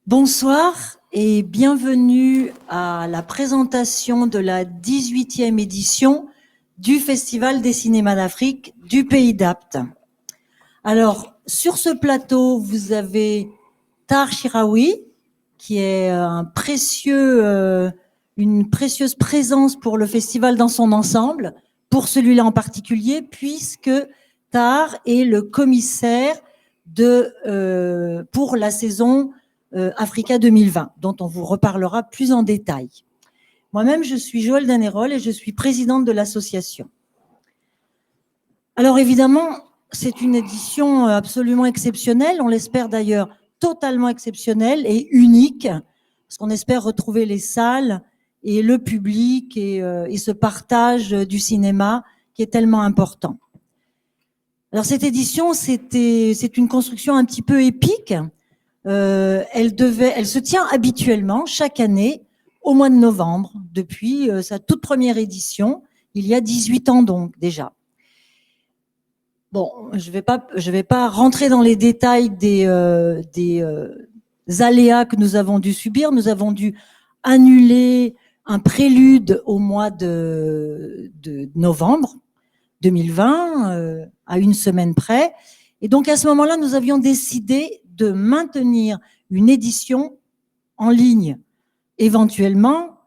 Bonsoir et bienvenue à la présentation de la 18e édition du Festival des cinémas d'Afrique du Pays d'Apt. Alors, sur ce plateau, vous avez Tahar Chiraoui, qui est une précieuse présence pour le festival dans son ensemble, pour celui-là en particulier, puisque Tahar est le commissaire pour la saison Africa 2020, dont on vous reparlera plus en détail. Moi-même, je suis Joëlle Danerol et je suis présidente de l'association. Alors évidemment, c'est une édition absolument exceptionnelle, on l'espère d'ailleurs totalement exceptionnelle et unique, parce qu'on espère retrouver les salles et le public et ce partage du cinéma qui est tellement important. Alors cette édition, c'est une construction un petit peu épique. Elle se tient habituellement chaque année au mois de novembre, depuis sa toute première édition, il y a 18 ans donc déjà. Bon, je vais pas rentrer dans les détails des aléas que nous avons dû subir. Nous avons dû annuler un prélude au mois de novembre 2020, à une semaine près. Et donc à ce moment-là, nous avions décidé de maintenir une édition en ligne, éventuellement,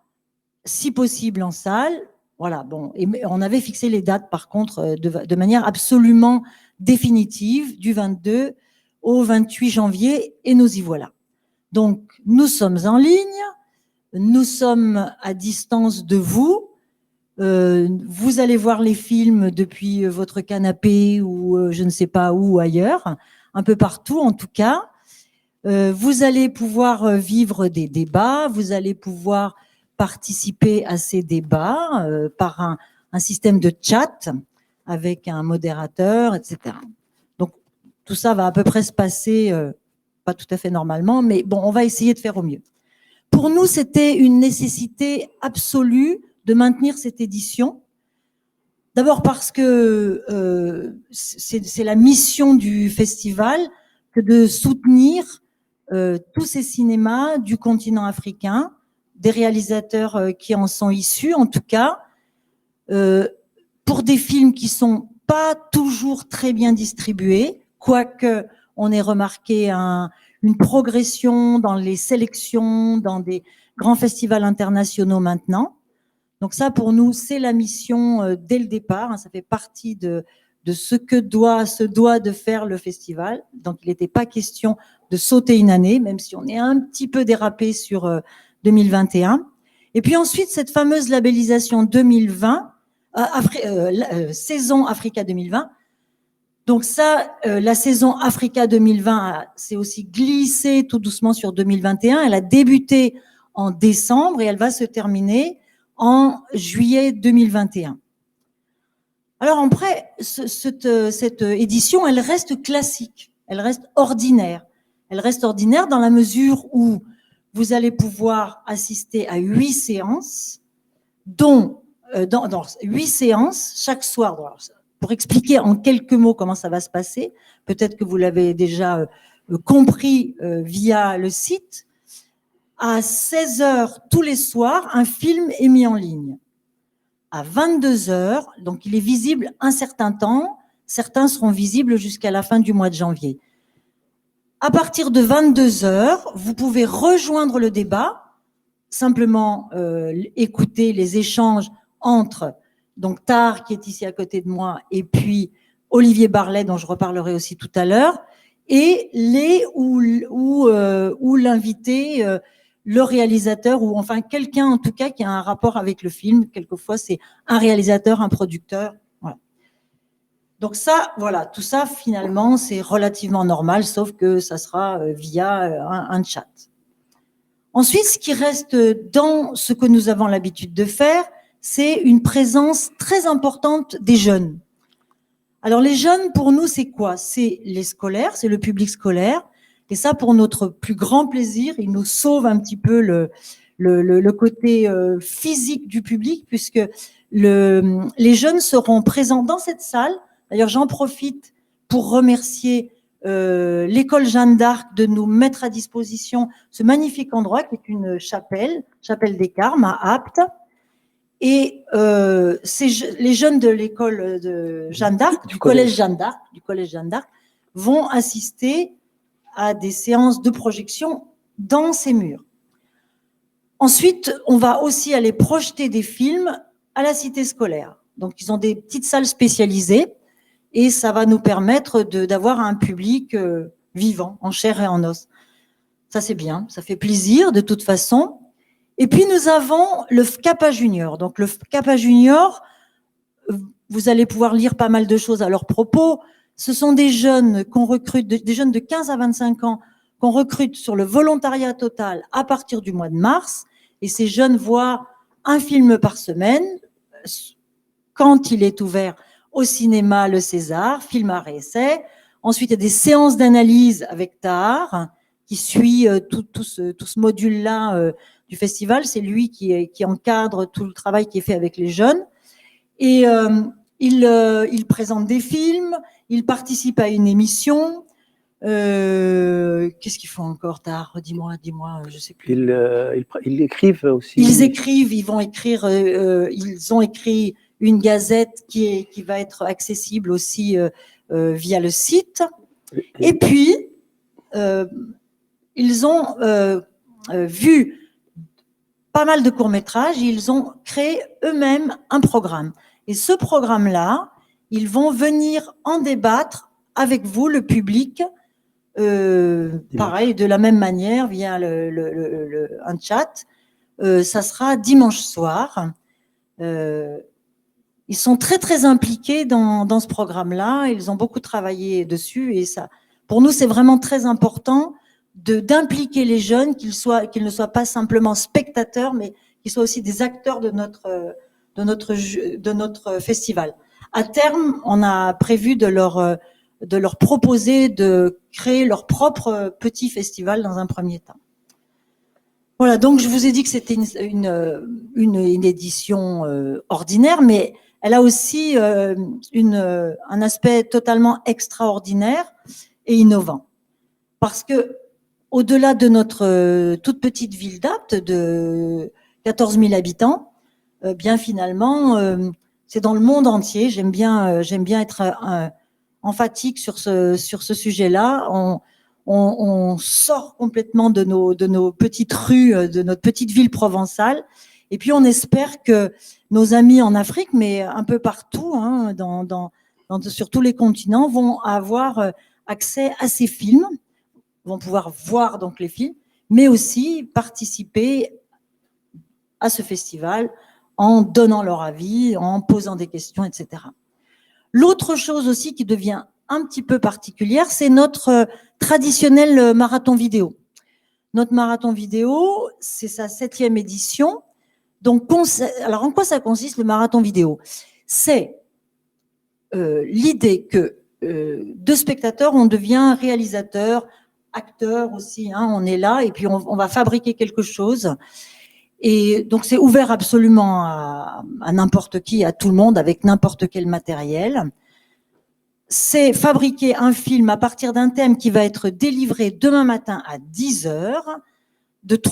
si possible en salle. Voilà, bon, et on avait fixé les dates par contre de manière absolument définitive, du 22 au 28 janvier, et nous y voilà. Donc, nous sommes en ligne, nous sommes à distance de vous. Vous allez voir les films depuis votre canapé ou je ne sais pas où ailleurs, un peu partout en tout cas. Vous allez pouvoir vivre des débats, vous allez pouvoir participer à ces débats par un système de chat avec un modérateur, etc. Donc, tout ça va à peu près se passer, pas tout à fait normalement, mais bon, on va essayer de faire au mieux. Pour nous, c'était une nécessité absolue de maintenir cette édition. D'abord parce que c'est la mission du festival que de soutenir tous ces cinémas du continent africain, des réalisateurs qui en sont issus, en tout cas, pour des films qui sont pas toujours très bien distribués, quoique on ait remarqué une progression dans les sélections, dans des grands festivals internationaux maintenant. Donc ça, pour nous, c'est la mission dès le départ, hein, ça fait partie de ce que se doit de faire le festival. Donc il n'était pas question de sauter une année, même si on est un petit peu dérapé sur 2021. Et puis ensuite, cette fameuse labellisation 2020, saison Africa 2020. Donc ça, la saison Africa 2020 s'est aussi glissée tout doucement sur 2021. Elle a débuté en décembre et elle va se terminer en juillet 2021. Alors après, cette édition, elle reste classique, elle reste ordinaire. Elle reste ordinaire dans la mesure où vous allez pouvoir assister à 8 séances, dont dans 8 séances chaque soir. Alors, pour expliquer en quelques mots comment ça va se passer, peut-être que vous l'avez déjà compris via le site, à 16h tous les soirs, un film est mis en ligne. À 22h, donc il est visible un certain temps, certains seront visibles jusqu'à la fin du mois de janvier. À partir de 22h, vous pouvez rejoindre le débat, simplement écouter les échanges entre donc Tahar qui est ici à côté de moi et puis Olivier Barlet dont je reparlerai aussi tout à l'heure et ou l'invité, le réalisateur ou enfin quelqu'un en tout cas qui a un rapport avec le film. Quelquefois c'est un réalisateur, un producteur. Voilà. Donc ça, voilà, tout ça finalement c'est relativement normal, sauf que ça sera via un chat. Ensuite, ce qui reste dans ce que nous avons l'habitude de faire, c'est une présence très importante des jeunes. Alors les jeunes, pour nous, c'est quoi? C'est les scolaires, c'est le public scolaire, Et ça, pour notre plus grand plaisir, il nous sauve un petit peu le côté physique du public, puisque les jeunes seront présents dans cette salle. D'ailleurs, j'en profite pour remercier l'école Jeanne d'Arc de nous mettre à disposition ce magnifique endroit qui est une chapelle des Carmes à Apt. Et les jeunes de l'école de Jeanne d'Arc, du collège Jeanne d'Arc, vont assister à des séances de projection dans ces murs. Ensuite, on va aussi aller projeter des films à la cité scolaire. Donc, ils ont des petites salles spécialisées et ça va nous permettre d'avoir un public vivant, en chair et en os. Ça, c'est bien, ça fait plaisir de toute façon. Et puis, nous avons le FCAPA Junior. Donc, le FCAPA Junior, vous allez pouvoir lire pas mal de choses à leur propos. Ce sont des jeunes qu'on recrute, des jeunes de 15 à 25 ans qu'on recrute sur le volontariat total à partir du mois de mars. Et ces jeunes voient un film par semaine quand il est ouvert au cinéma Le César, film art et essai. Ensuite, il y a des séances d'analyse avec Tahar qui suit tout ce module-là du festival. C'est lui qui encadre tout le travail qui est fait avec les jeunes. Et il présente des films, il participe à une émission. Qu'est-ce qu'ils font encore, Tahar? Dis-moi, je sais plus. Ils écrivent aussi. Ils vont écrire, ils ont écrit une gazette qui va être accessible aussi via le site. Et puis, ils ont vu pas mal de courts-métrages, ils ont créé eux-mêmes un programme. Et ce programme-là, ils vont venir en débattre avec vous, le public, pareil, de la même manière, via un chat. Ça sera dimanche soir. Ils sont très, très impliqués dans ce programme-là. Ils ont beaucoup travaillé dessus. Et ça, pour nous, c'est vraiment très important d'impliquer les jeunes, qu'ils ne soient pas simplement spectateurs, mais qu'ils soient aussi des acteurs de notre festival. À terme, on a prévu de leur proposer de créer leur propre petit festival dans un premier temps. Voilà, donc je vous ai dit que c'était une édition ordinaire, mais elle a aussi un aspect totalement extraordinaire et innovant. Parce que au-delà de notre toute petite ville d'Apt de 14 000 habitants, bien finalement, c'est dans le monde entier. J'aime bien être emphatique sur ce sujet-là. On sort complètement de nos petites rues, de notre petite ville provençale. Et puis, on espère que nos amis en Afrique, mais un peu partout, hein, sur tous les continents, vont avoir accès à ces films, vont pouvoir voir donc les films, mais aussi participer à ce festival en donnant leur avis, en posant des questions, etc. L'autre chose aussi qui devient un petit peu particulière, c'est notre traditionnel marathon vidéo. Notre marathon vidéo, c'est sa 7e édition. Donc, alors, en quoi ça consiste, le marathon vidéo? C'est l'idée que de spectateurs, on devient réalisateur, acteur aussi, hein, on est là et puis on va fabriquer quelque chose. Et donc, c'est ouvert absolument à n'importe qui, à tout le monde, avec n'importe quel matériel. C'est fabriquer un film à partir d'un thème qui va être délivré demain matin à 10h,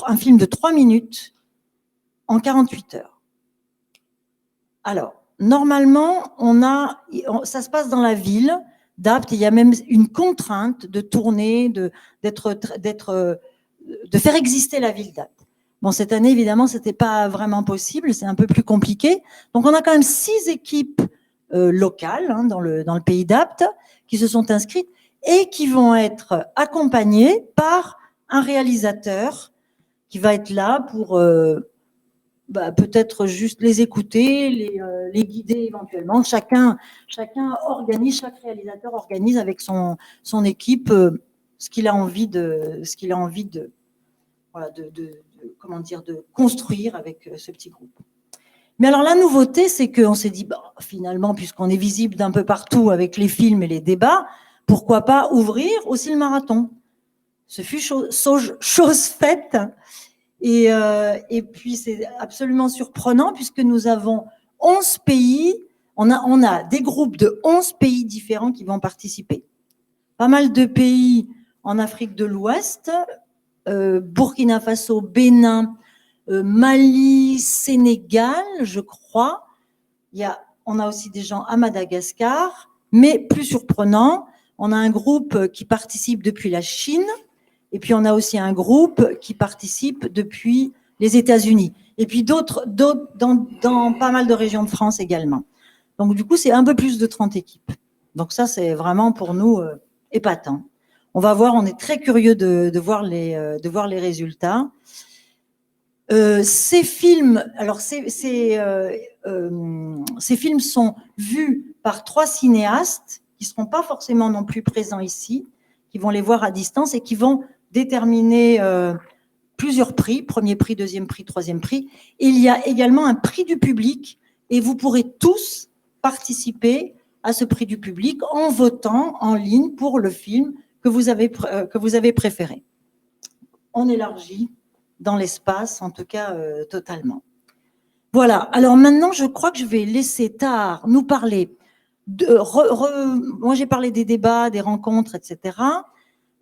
un film de 3 minutes en 48 heures. Alors, normalement, ça se passe dans la ville d'Apt, il y a même une contrainte de tourner, de faire exister la ville d'Apt. Bon, cette année, évidemment, c'était pas vraiment possible, c'est un peu plus compliqué. Donc, on a quand même 6 équipes locales hein, dans le pays d'Apt qui se sont inscrites et qui vont être accompagnées par un réalisateur qui va être là pour peut-être juste les écouter, les guider éventuellement. Chaque réalisateur organise avec son équipe ce qu'il a envie de construire avec ce petit groupe. Mais alors la nouveauté, c'est qu'on s'est dit, finalement, puisqu'on est visible d'un peu partout avec les films et les débats, pourquoi pas ouvrir aussi le marathon? ce fut chose faite. Et puis, c'est absolument surprenant puisque nous avons 11 pays. On a des groupes de 11 pays différents qui vont participer. Pas mal de pays en Afrique de l'Ouest, Burkina Faso, Bénin, Mali, Sénégal, je crois. On a aussi des gens à Madagascar, mais plus surprenant, on a un groupe qui participe depuis la Chine, et puis on a aussi un groupe qui participe depuis les États-Unis, et puis d'autres dans pas mal de régions de France également. Donc du coup, c'est un peu plus de 30 équipes. Donc ça, c'est vraiment pour nous épatant. On va voir, on est très curieux de voir les résultats. Ces films, alors ces films sont vus par 3 cinéastes qui ne seront pas forcément non plus présents ici, qui vont les voir à distance et qui vont déterminer plusieurs prix, premier prix, deuxième prix, troisième prix. Et il y a également un prix du public et vous pourrez tous participer à ce prix du public en votant en ligne pour le film que vous avez préféré. On élargit dans l'espace, en tout cas totalement. Voilà, alors maintenant je crois que je vais laisser Tahar nous parler. Moi j'ai parlé des débats, des rencontres, etc.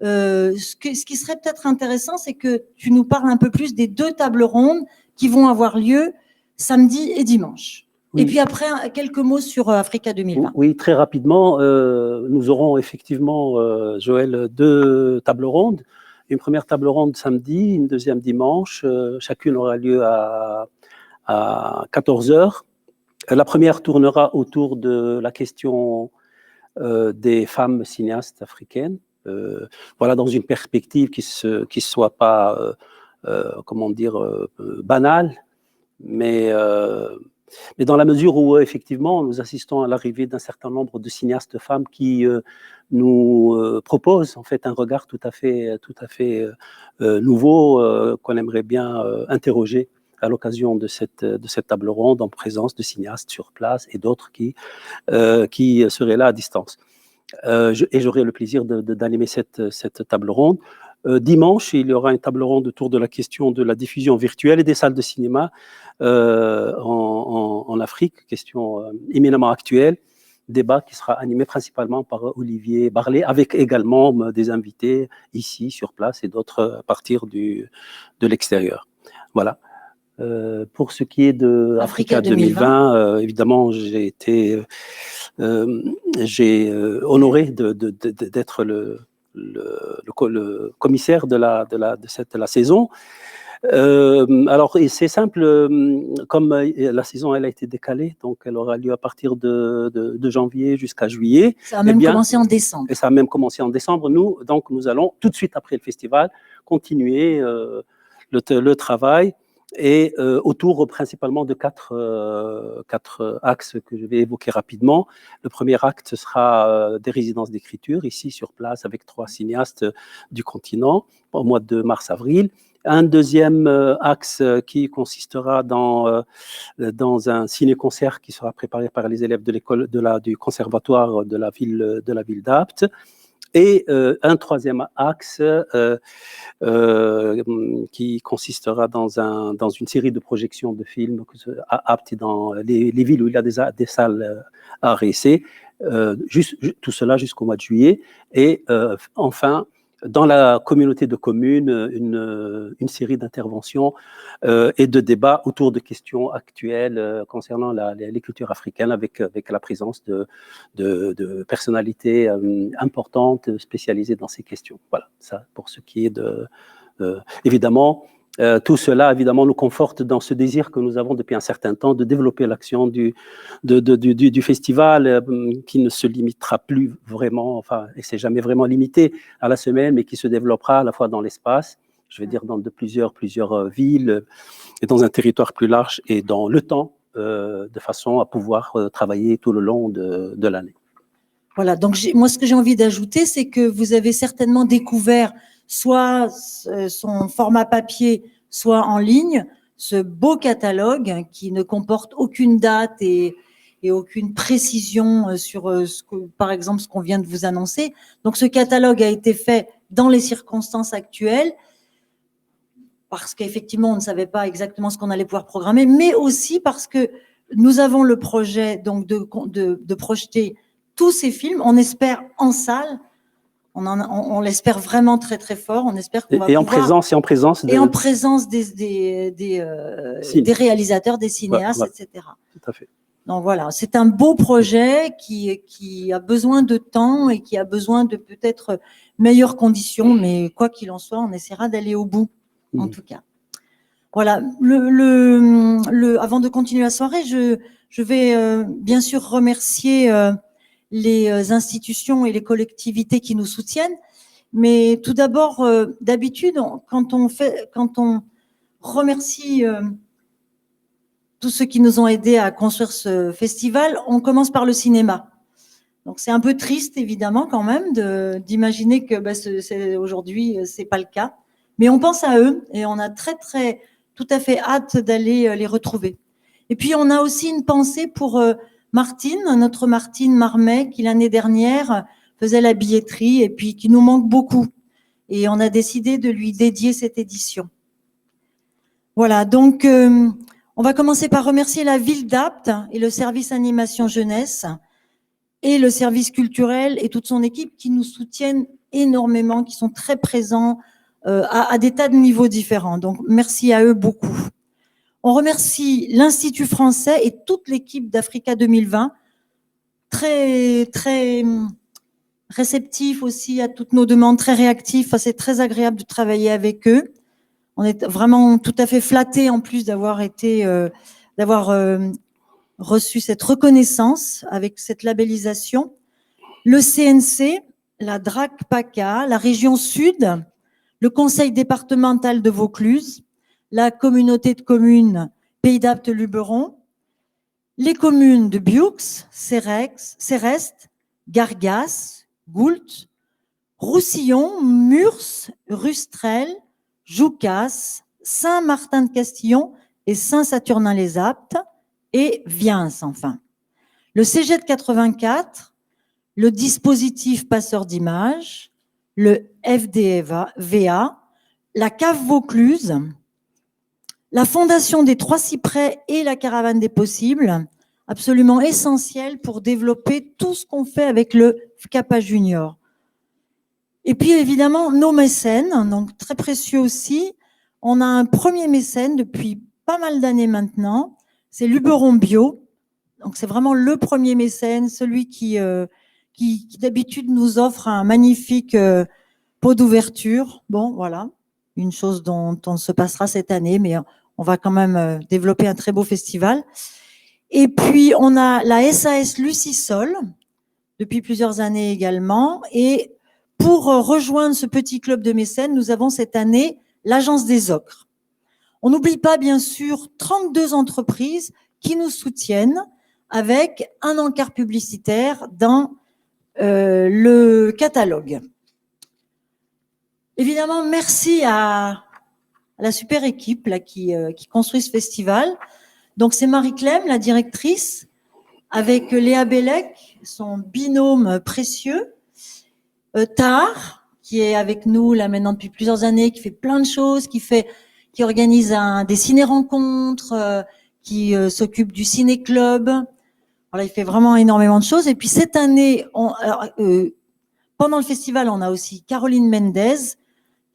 Ce qui serait peut-être intéressant, c'est que tu nous parles un peu plus des 2 tables rondes qui vont avoir lieu samedi et dimanche. Oui. Et puis après, quelques mots sur Africa 2020. Oui, très rapidement, nous aurons effectivement, Joël, 2 tables rondes. Une première table ronde samedi, une deuxième dimanche. Chacune aura lieu à 14h. La première tournera autour de la question des femmes cinéastes africaines. Voilà, dans une perspective qui soit pas, comment dire, banale, mais dans la mesure où effectivement nous assistons à l'arrivée d'un certain nombre de cinéastes femmes qui nous proposent en fait un regard tout à fait nouveau qu'on aimerait bien interroger à l'occasion de cette table ronde en présence de cinéastes sur place et d'autres qui seraient là à distance. Et j'aurai le plaisir d'animer cette table ronde. Dimanche, il y aura une table ronde autour de la question de la diffusion virtuelle et des salles de cinéma en Afrique, question éminemment actuelle, débat qui sera animé principalement par Olivier Barlet, avec également des invités ici sur place et d'autres à partir de l'extérieur. Voilà. Pour ce qui est de Africa 2020, évidemment, j'ai été honoré d'être le commissaire de la saison. Alors, c'est simple, comme la saison elle a été décalée, donc elle aura lieu à partir de janvier jusqu'à juillet. Ça a même commencé en décembre. Et ça a même commencé en décembre. Nous allons tout de suite après le festival continuer le travail. Et autour principalement de quatre axes que je vais évoquer rapidement. Le premier axe, ce sera des résidences d'écriture, ici sur place, avec 3 cinéastes du continent, au mois de mars-avril. Un deuxième axe qui consistera dans un ciné-concert qui sera préparé par les élèves de l'école du conservatoire de la ville d'Apt. Et un troisième axe qui consistera dans une série de projections de films à Apt dans les villes où il y a des salles à RSC, tout cela jusqu'au mois de juillet. Et enfin, dans la communauté de communes, une série d'interventions et de débats autour de questions actuelles concernant les cultures africaines avec la présence de personnalités importantes spécialisées dans ces questions. Voilà, ça pour ce qui est évidemment, tout cela, évidemment, nous conforte dans ce désir que nous avons depuis un certain temps de développer l'action du festival qui ne se limitera plus vraiment, enfin, et c'est jamais vraiment limité à la semaine, mais qui se développera à la fois dans l'espace, je veux dire dans plusieurs villes et dans un territoire plus large et dans le temps, de façon à pouvoir travailler tout le long de l'année. Voilà, donc moi ce que j'ai envie d'ajouter, c'est que vous avez certainement découvert soit son format papier, soit en ligne, ce beau catalogue qui ne comporte aucune date et aucune précision sur par exemple ce qu'on vient de vous annoncer. Donc ce catalogue a été fait dans les circonstances actuelles, parce qu'effectivement, on ne savait pas exactement ce qu'on allait pouvoir programmer, mais aussi parce que nous avons le projet donc de projeter tous ces films, on espère en salle, on l'espère vraiment très très fort, on espère qu'on va Et en pouvoir… présence, et en présence Et en de… présence des réalisateurs, des cinéastes, Voilà, etc. tout à fait. Donc voilà, c'est un beau projet qui a besoin de temps et qui a besoin de peut-être meilleures conditions, mais quoi qu'il en soit, on essaiera d'aller au bout, en tout cas. Voilà, avant de continuer la soirée, je vais bien sûr remercier les institutions et les collectivités qui nous soutiennent. Mais tout d'abord, d'habitude, quand on remercie tous ceux qui nous ont aidés à construire ce festival, on commence par le cinéma. Donc c'est un peu triste, évidemment, quand même, d'imaginer que aujourd'hui, c'est pas le cas. Mais on pense à eux et on a tout à fait hâte d'aller les retrouver. Et puis, on a aussi une pensée pour Martine, notre Martine Marmet, qui l'année dernière faisait la billetterie et puis qui nous manque beaucoup. Et on a décidé de lui dédier cette édition. Voilà, donc on va commencer par remercier la ville d'Apt et le service animation jeunesse et le service culturel et toute son équipe qui nous soutiennent énormément, qui sont très présents à des tas de niveaux différents. Donc, merci à eux beaucoup. On remercie l'Institut français et toute l'équipe d'Africa 2020, très, très réceptifs aussi à toutes nos demandes, très réactifs. Enfin, c'est très agréable de travailler avec eux. On est vraiment tout à fait flattés en plus d'avoir reçu cette reconnaissance avec cette labellisation. Le CNC, la DRAC PACA, la région Sud, le conseil départemental de Vaucluse, la communauté de communes Pays d'Apt-Luberon, les communes de Biux, Céreste, Gargas, Goult, Roussillon, Murs, Rustrel, Joucas, Saint-Martin-de-Castillon et Saint-Saturnin-les-Aptes et Viens enfin. Le CGET 84, le dispositif passeur d'images, le FDVA, la cave Vaucluse, la Fondation des Trois Cyprès et la Caravane des Possibles, absolument essentiel pour développer tout ce qu'on fait avec le FCAPA Junior. Et puis évidemment, nos mécènes, donc très précieux aussi. On a un premier mécène depuis pas mal d'années maintenant, c'est Luberon Bio. Donc c'est vraiment le premier mécène, celui qui d'habitude nous offre un magnifique pot d'ouverture. Bon, voilà, une chose dont on se passera cette année, mais on va quand même développer un très beau festival. Et puis, on a la SAS Lucisol, depuis plusieurs années également. Et pour rejoindre ce petit club de mécènes, nous avons cette année l'Agence des Ocres. On n'oublie pas, bien sûr, 32 entreprises qui nous soutiennent avec un encart publicitaire dans le catalogue. Évidemment, merci à la super équipe là, qui construit ce festival. Donc, c'est Marie-Clem, la directrice, avec Léa Bellec, son binôme précieux, Tahar, qui est avec nous là maintenant depuis plusieurs années, qui fait plein de choses, qui organise des ciné-rencontres, qui s'occupe du ciné-club. Voilà, il fait vraiment énormément de choses. Et puis cette année, pendant le festival, on a aussi Caroline Mendez,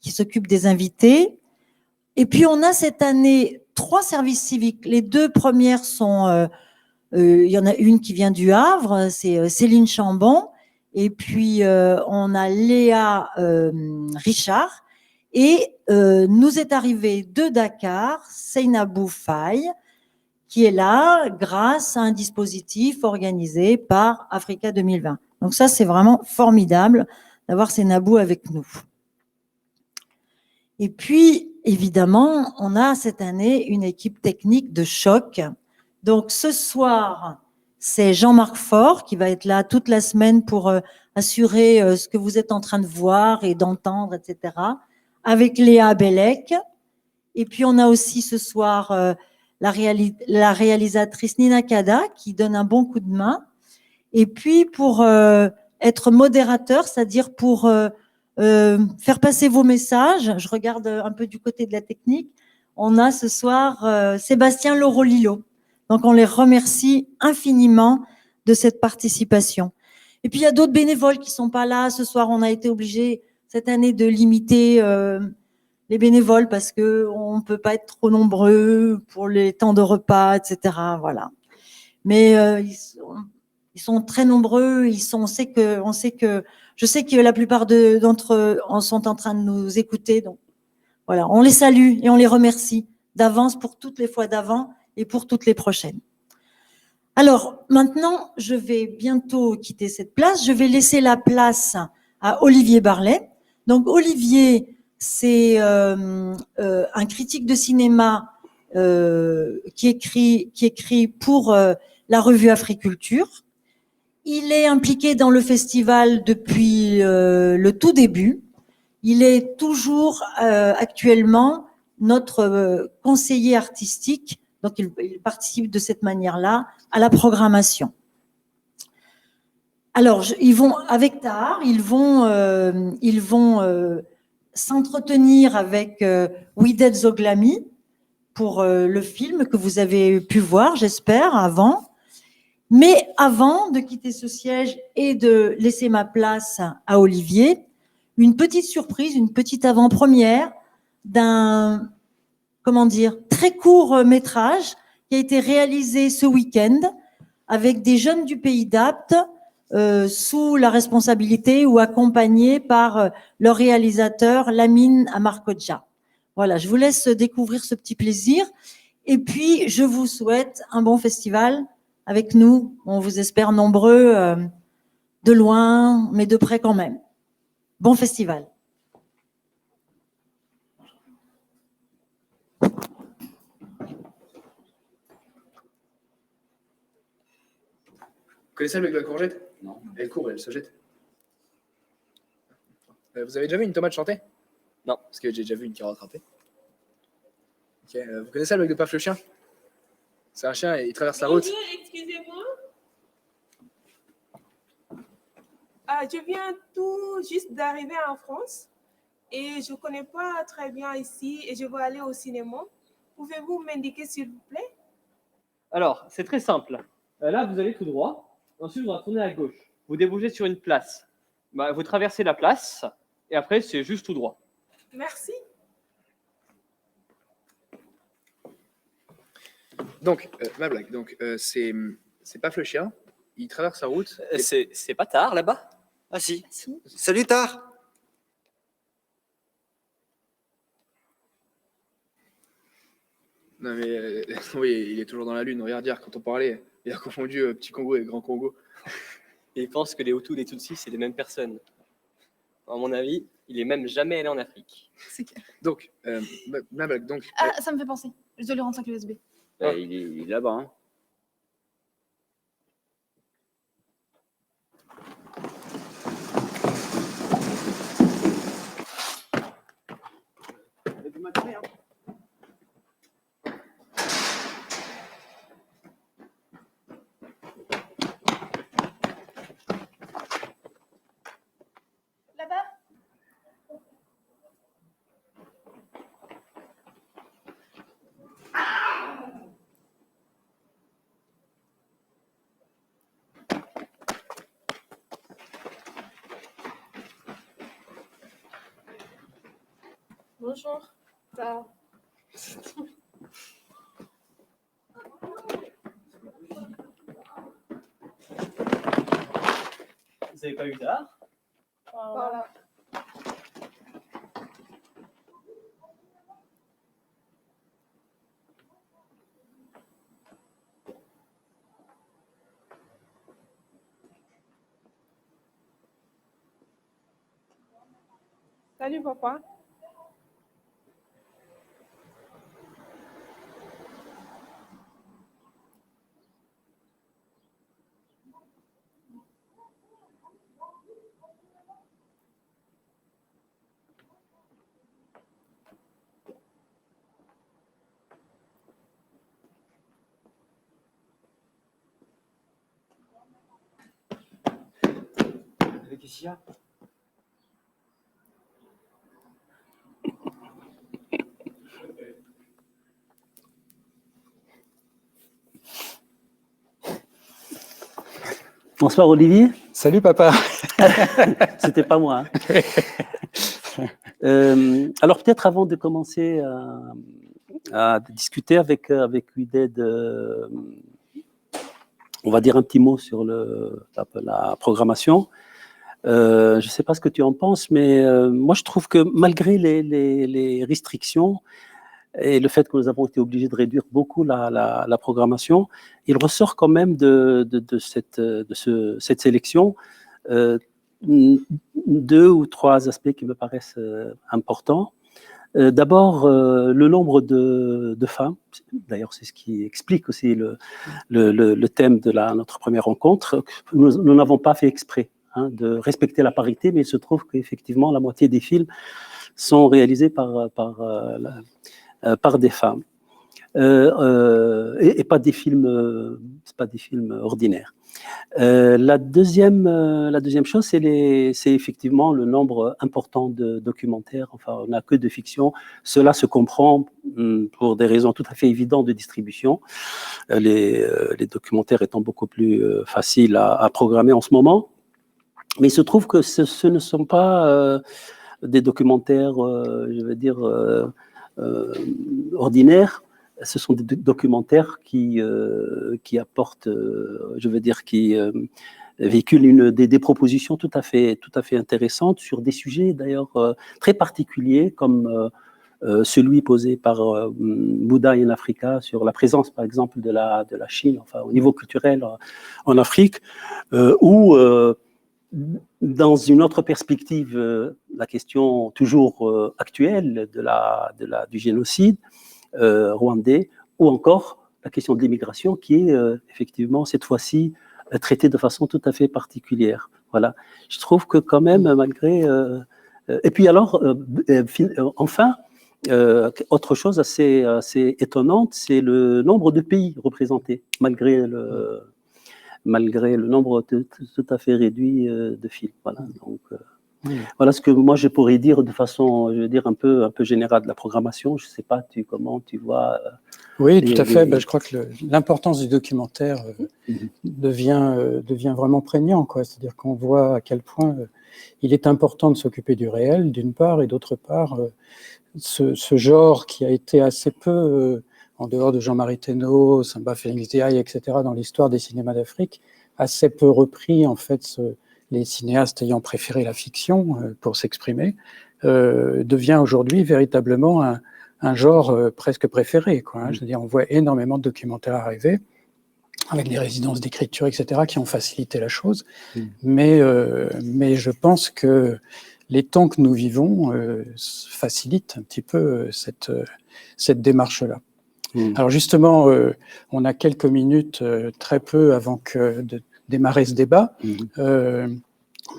qui s'occupe des invités. Et puis on a cette année 3 services civiques. Les 2 premières sont, il y en a une qui vient du Havre, c'est Céline Chambon. Et puis on a Léa Richard. Et nous est arrivé de Dakar, Seynabou Faye, qui est là grâce à un dispositif organisé par Africa 2020. Donc ça, c'est vraiment formidable d'avoir Seynabou avec nous. Et puis, évidemment, on a cette année une équipe technique de choc. Donc ce soir, c'est Jean-Marc Faure qui va être là toute la semaine pour assurer ce que vous êtes en train de voir et d'entendre, etc., avec Léa Bellec. Et puis, on a aussi ce soir la réalisatrice Nina Kada qui donne un bon coup de main. Et puis, pour être modérateur, c'est-à-dire pour faire passer vos messages. Je regarde un peu du côté de la technique. On a ce soir Sébastien Lorolilo. Donc, on les remercie infiniment de cette participation. Et puis, il y a d'autres bénévoles qui ne sont pas là. Ce soir, on a été obligé cette année de limiter les bénévoles parce qu'on ne peut pas être trop nombreux pour les temps de repas, etc. Voilà. Mais ils sont très nombreux. On sait que, je sais que la plupart d'entre eux sont en train de nous écouter. Donc, voilà, on les salue et on les remercie d'avance pour toutes les fois d'avant et pour toutes les prochaines. Alors, maintenant, je vais bientôt quitter cette place. Je vais laisser la place à Olivier Barlet. Donc, Olivier, c'est un critique de cinéma qui écrit pour la revue Africulture. Il est impliqué dans le festival depuis le tout début. Il est toujours actuellement notre conseiller artistique, donc il participe de cette manière-là à la programmation. Alors, ils vont avec Tahar, ils vont s'entretenir avec Wided Zoglami pour le film que vous avez pu voir, j'espère, avant. Mais avant de quitter ce siège et de laisser ma place à Olivier, une petite surprise, une petite avant-première d'un, très court métrage qui a été réalisé ce week-end avec des jeunes du Pays d'Apt sous la responsabilité ou accompagnés par leur réalisateur Lamine Amarkodja. Voilà, je vous laisse découvrir ce petit plaisir et puis je vous souhaite un bon festival avec nous. On vous espère nombreux de loin, mais de près quand même. Bon festival. Vous connaissez le mec de la courgette? Non. Elle court, elle se jette. Vous avez déjà vu une tomate chanter? Non. Parce que j'ai déjà vu une carotte râpée. Ok, vous connaissez le mec de Paf le chien? C'est un chien et il traverse la route. Bonjour, excusez-moi. Ah, je viens tout juste d'arriver en France et je ne connais pas très bien ici et je veux aller au cinéma. Pouvez-vous m'indiquer s'il vous plaît? Alors, c'est très simple. Là, vous allez tout droit. Ensuite, vous retournez à gauche. Vous débouchez sur une place. Vous traversez la place et après, c'est juste tout droit. Merci. Donc, ma blague. Donc, c'est Paf le chien. Il traverse la route. C'est pas tard là-bas? Ah si. Salut Tar. Non mais oui, il est toujours dans la lune. Regarde hier quand on parlait, il a confondu Petit Congo et Grand Congo. Et il pense que les Hutus et les Tutsis, c'est les mêmes personnes. À mon avis, il est même jamais allé en Afrique. C'est clair. Donc, ma blague. Donc, Ah, ça me fait penser. Je dois lui rendre sa clé USB. Il est là-bas. Hein. Là-bas. Bonjour. Ça... Vous n'avez pas eu tard? Voilà. Salut papa. Qu'est-ce qu'il y a? Bonsoir Olivier. Salut papa. C'était pas moi. Alors peut-être avant de commencer à discuter avec Wydad, on va dire un petit mot sur la programmation. Je ne sais pas ce que tu en penses, mais moi je trouve que malgré les restrictions et le fait que nous avons été obligés de réduire beaucoup la programmation, il ressort quand même de cette sélection 2 ou 3 aspects qui me paraissent importants. D'abord, le nombre de femmes, d'ailleurs c'est ce qui explique aussi le thème de notre première rencontre. Nous n'avons pas fait exprès de respecter la parité, mais il se trouve qu'effectivement la moitié des films sont réalisés par des femmes et pas des films ordinaires. La deuxième chose, c'est effectivement le nombre important de documentaires. Enfin, on n'a que de fiction. Cela se comprend pour des raisons tout à fait évidentes de distribution. Les documentaires étant beaucoup plus faciles à programmer en ce moment. Mais il se trouve que ce ne sont pas des documentaires, je veux dire, ordinaires. Ce sont des documentaires qui apportent, je veux dire, qui véhiculent des propositions tout à fait intéressantes sur des sujets d'ailleurs très particuliers, comme celui posé par Bouddha in Africa sur la présence, par exemple, de la Chine, enfin au niveau culturel en Afrique, ou dans une autre perspective, la question toujours actuelle du génocide rwandais, ou encore la question de l'immigration qui est effectivement cette fois-ci traitée de façon tout à fait particulière. Voilà. Je trouve que quand même, malgré... et puis alors, enfin, autre chose assez étonnante, c'est le nombre de pays représentés, malgré le nombre tout à fait réduit de films. Voilà. Donc, voilà ce que moi je pourrais dire de façon, je veux dire, un peu générale de la programmation. Je ne sais pas comment tu vois. Oui, tout à fait. Je crois que l'importance du documentaire devient vraiment prégnant, quoi. C'est-à-dire qu'on voit à quel point il est important de s'occuper du réel, d'une part, et d'autre part, ce genre qui a été assez peu, en dehors de Jean-Marie Thénault, Samba Félix Diaye, etc., dans l'histoire des cinémas d'Afrique, assez peu repris, en fait, les cinéastes ayant préféré la fiction pour s'exprimer, devient aujourd'hui véritablement un genre presque préféré, quoi, hein. Je veux dire, on voit énormément de documentaires arriver, avec des résidences d'écriture, etc., qui ont facilité la chose. Mais je pense que les temps que nous vivons facilitent un petit peu cette démarche-là. Alors justement, on a quelques minutes, très peu avant de démarrer ce débat.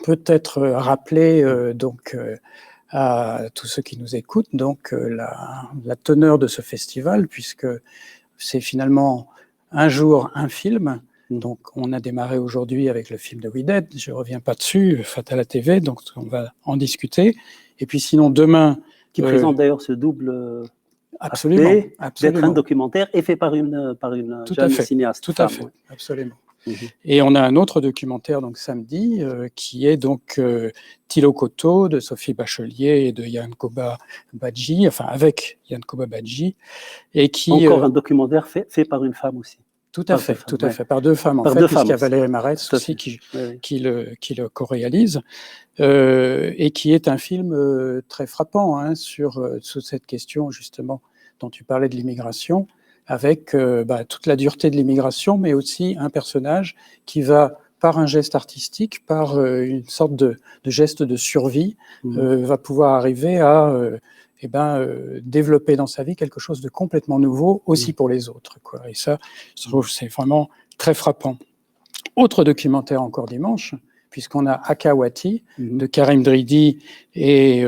Peut-être rappeler donc à tous ceux qui nous écoutent donc la teneur de ce festival, puisque c'est finalement un jour un film. Donc on a démarré aujourd'hui avec le film de Wydad, je reviens pas dessus, Fatala TV, donc on va en discuter. Et puis sinon demain, qui présente d'ailleurs ce double absolument d'être un documentaire et fait par une jeune cinéaste. Tout à fait, absolument. Et on a un autre documentaire donc samedi qui est donc Tilokoto de Sophie Bachelier et de Yankoba Badji, enfin avec Yankoba Badji, et qui encore un documentaire fait par une femme aussi. Tout à fait, par 2 femmes en fait, puisqu'il y a Valérie Maretz aussi qui le co-réalise, et qui est un film très frappant sur cette question justement dont tu parlais de l'immigration, avec toute la dureté de l'immigration, mais aussi un personnage qui va, par un geste artistique, par une sorte de geste de survie, va pouvoir arriver à développer dans sa vie quelque chose de complètement nouveau, aussi pour les autres, quoi. Et ça, je trouve que c'est vraiment très frappant. Autre documentaire encore dimanche, puisqu'on a Akawati de Karim Dridi et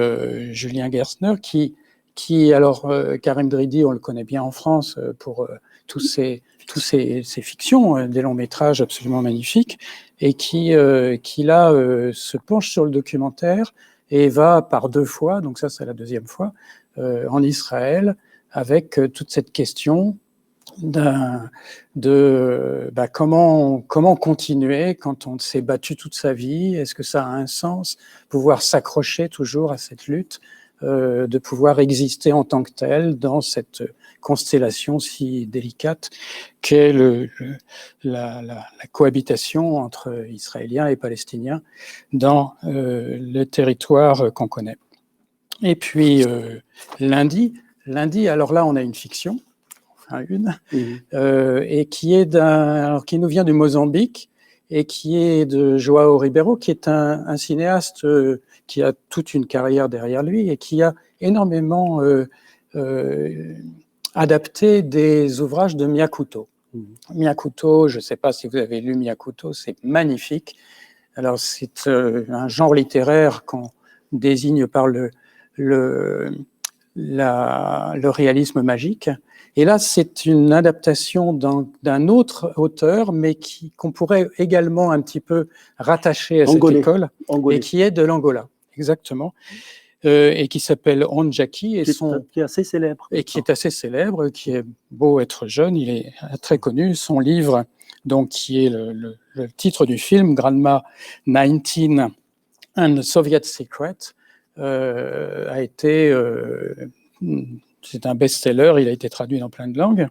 Julien Gersner, alors Karim Dridi, on le connaît bien en France pour tous ces fictions, des longs métrages absolument magnifiques, et qui là se penche sur le documentaire et va par 2 fois, donc ça c'est la 2e fois, en Israël, avec toute cette question comment continuer quand on s'est battu toute sa vie. Est-ce que ça a un sens? Pouvoir s'accrocher toujours à cette lutte, de pouvoir exister en tant que tel dans cette constellation si délicate qu'est la cohabitation entre Israéliens et Palestiniens dans le territoire qu'on connaît. Et puis lundi, alors là on a une fiction, et qui nous vient du Mozambique et qui est de João Ribeiro, qui est un cinéaste qui a toute une carrière derrière lui et qui a énormément adapté des ouvrages de Miyakuto. Miyakuto, je ne sais pas si vous avez lu Miyakuto, c'est magnifique. Alors c'est un genre littéraire qu'on désigne par le réalisme magique. Et là, c'est une adaptation d'un autre auteur, mais qu'on pourrait également un petit peu rattacher à cette école, et qui est de l'Angola, exactement, et qui s'appelle Onjaki, qui est assez célèbre. Et qui est assez célèbre, qui est beau être jeune, il est très connu. Son livre, donc, qui est le titre du film, Granma 19 and the Soviet Secret, a été... c'est un best-seller, il a été traduit dans plein de langues.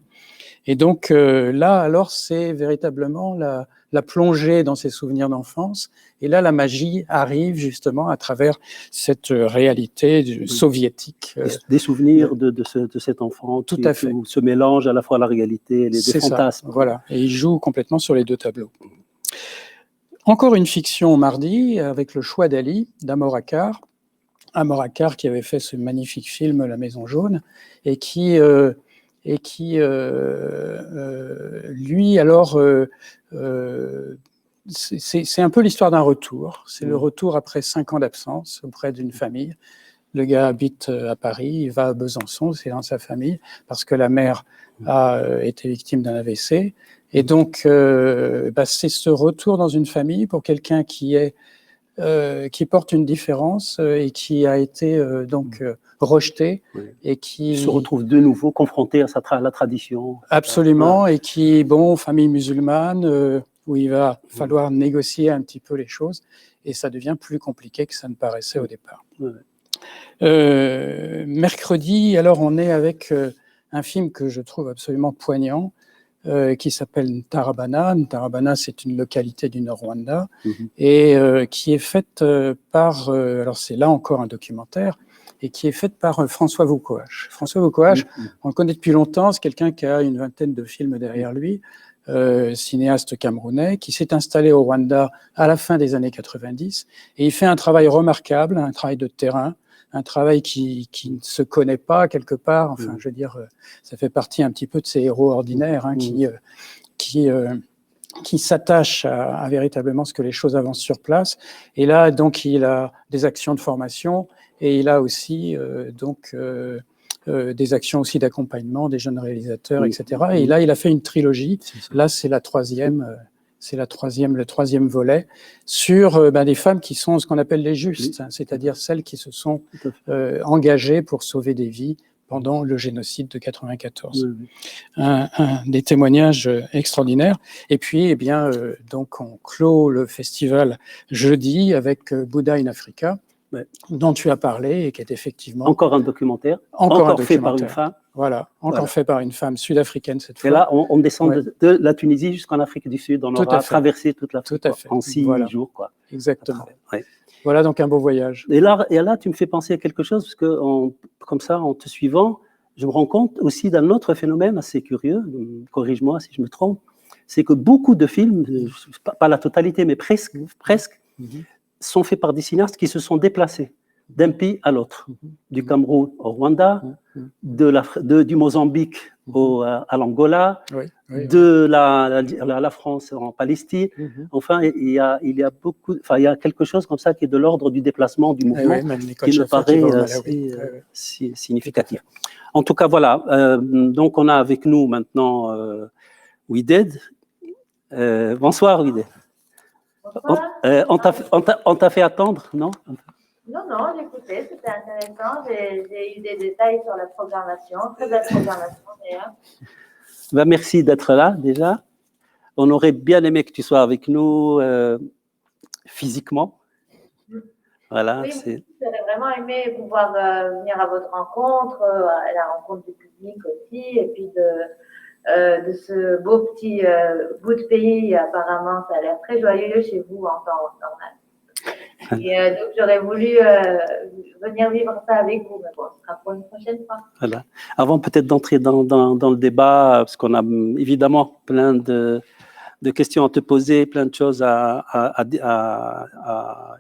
Et donc là, alors, c'est véritablement la plongée dans ses souvenirs d'enfance. Et là, la magie arrive justement à travers cette réalité soviétique. Des souvenirs de cet enfant tout à fait. Où se mélange à la fois la réalité et les fantasmes. Ça, voilà. Et il joue complètement sur les deux tableaux. Encore une fiction mardi, avec le choix d'Ali, d'Amor Akar. Amor Akar qui avait fait ce magnifique film La Maison Jaune et qui lui alors c'est un peu l'histoire d'un retour. C'est le retour après 5 ans d'absence auprès d'une famille. Le gars habite à Paris, il va à Besançon, c'est dans sa famille parce que la mère a été victime d'un AVC et donc c'est ce retour dans une famille pour quelqu'un qui porte une différence et qui a été rejeté et qui se retrouve de nouveau confronté à la tradition. Absolument, et qui, famille musulmane, où il va falloir négocier un petit peu les choses, et ça devient plus compliqué que ça ne paraissait au départ. Mercredi, alors on est avec un film que je trouve absolument poignant, qui s'appelle Ntarabana. Ntarabana, c'est une localité du Nord-Rwanda, et qui est faite par, alors c'est là encore un documentaire, et qui est faite par François Vukoash. François Vukoash, on le connaît depuis longtemps, c'est quelqu'un qui a une vingtaine de films derrière lui, cinéaste camerounais, qui s'est installé au Rwanda à la fin des années 90, et il fait un travail remarquable, un travail de terrain, un travail qui ne se connaît pas quelque part, enfin, je veux dire, ça fait partie un petit peu de ces héros ordinaires qui s'attachent à véritablement ce que les choses avancent sur place. Et là, donc, il a des actions de formation et il a aussi des actions aussi d'accompagnement des jeunes réalisateurs, etc. Et là, il a fait une trilogie. Là, c'est le troisième volet sur des femmes qui sont ce qu'on appelle les justes, c'est-à-dire celles qui se sont engagées pour sauver des vies pendant le génocide de 94. Des témoignages extraordinaires. Et puis, donc, on clôt le festival jeudi avec Buddha in Africa, dont tu as parlé et qui est effectivement... Encore un documentaire, encore fait par une femme. Voilà, fait par une femme sud-africaine cette fois. Et là, on descend de la Tunisie jusqu'en Afrique du Sud. On aura traversé toute l'Afrique en 6 jours. Quoi. Exactement. Voilà donc un beau voyage. Et là, tu me fais penser à quelque chose, parce que comme ça, en te suivant, je me rends compte aussi d'un autre phénomène assez curieux, corrige-moi si je me trompe, c'est que beaucoup de films, pas la totalité, mais presque, sont faits par des cinéastes qui se sont déplacés d'un pays à l'autre, du Cameroun au Rwanda, du Mozambique à l'Angola, de la France en Palestine. Enfin, il y a quelque chose comme ça qui est de l'ordre du déplacement du mouvement, qui me paraît assez significatif. En tout cas, voilà. Donc, on a avec nous maintenant Wided. Bonsoir, Wided. On t'a fait attendre, non? Non, j'écoutais, c'était intéressant. J'ai eu des détails sur la programmation, très belle programmation d'ailleurs. Ben, merci d'être là déjà. On aurait bien aimé que tu sois avec nous physiquement. Voilà, Oui, j'aurais vraiment aimé pouvoir venir à votre rencontre, à la rencontre du public aussi, et puis de ce beau petit bout de pays. Apparemment, ça a l'air très joyeux chez vous en temps normal. Et donc, j'aurais voulu venir vivre ça avec vous, mais bon, ce sera pour une prochaine fois. Voilà. Avant peut-être d'entrer dans le débat, parce qu'on a évidemment plein de questions à te poser, plein de choses à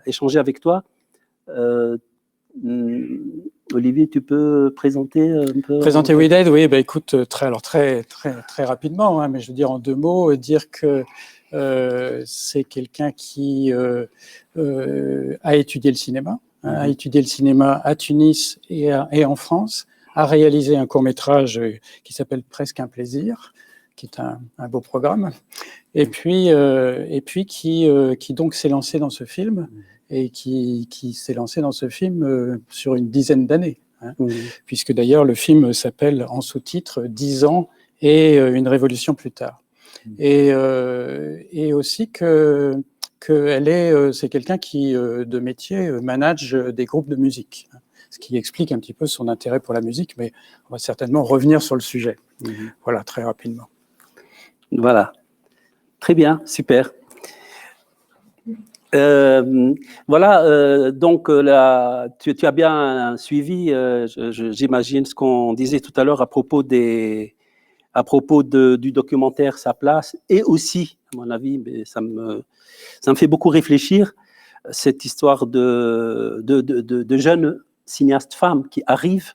échanger avec toi. Olivier, tu peux présenter un peu? Présenter We Dead, oui, bah, écoute, très rapidement, hein, mais je veux dire en 2 mots, dire que c'est quelqu'un qui a étudié le cinéma, a étudié le cinéma à Tunis et en France, a réalisé un court-métrage qui s'appelle Presque un plaisir, qui est un beau programme, et puis qui donc s'est lancé dans ce film, et qui s'est lancé dans ce film sur une dizaine d'années, hein, puisque d'ailleurs le film s'appelle en sous-titre 10 ans et une révolution plus tard. Et aussi c'est quelqu'un qui, de métier, manage des groupes de musique, ce qui explique un petit peu son intérêt pour la musique, mais on va certainement revenir sur le sujet. Voilà, très rapidement. Voilà, très bien, super. Voilà, donc tu as bien suivi, j'imagine, ce qu'on disait tout à l'heure à propos du documentaire Sa place, et aussi, à mon avis, mais ça me fait beaucoup réfléchir, cette histoire de jeunes cinéastes femmes qui arrivent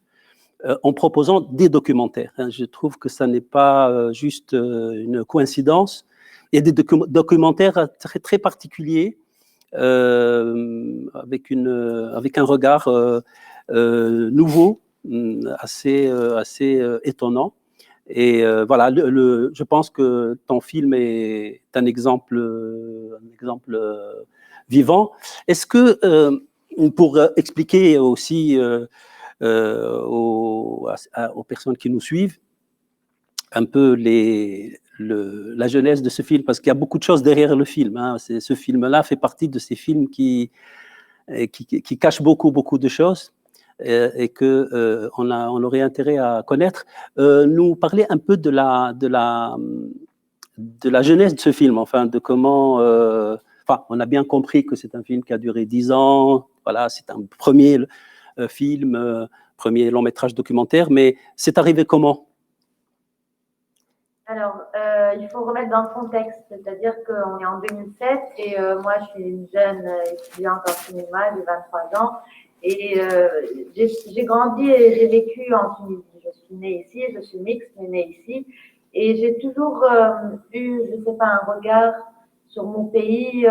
en proposant des documentaires. Je trouve que ça n'est pas juste une coïncidence. Il y a des documentaires très, très particuliers, avec un regard nouveau, assez étonnant. Et voilà, je pense que ton film est un exemple vivant. Est-ce que, pour expliquer aussi aux personnes qui nous suivent un peu la genèse de ce film, parce qu'il y a beaucoup de choses derrière le film, hein. Ce film-là fait partie de ces films qui cachent beaucoup de choses, et que on aurait intérêt à connaître. Nous parler un peu de la genèse de ce film, enfin de comment. On a bien compris que c'est un film qui a duré 10 ans. Voilà, c'est un premier film, premier long métrage documentaire, mais c'est arrivé comment? Alors, il faut remettre dans le contexte, c'est-à-dire qu'on est en 2007 et moi, je suis une jeune étudiante en cinéma de 23 ans et j'ai grandi et j'ai vécu en Tunisie. Je suis née ici, je suis mixte, mais née ici, et j'ai toujours eu, je ne sais pas, un regard sur mon pays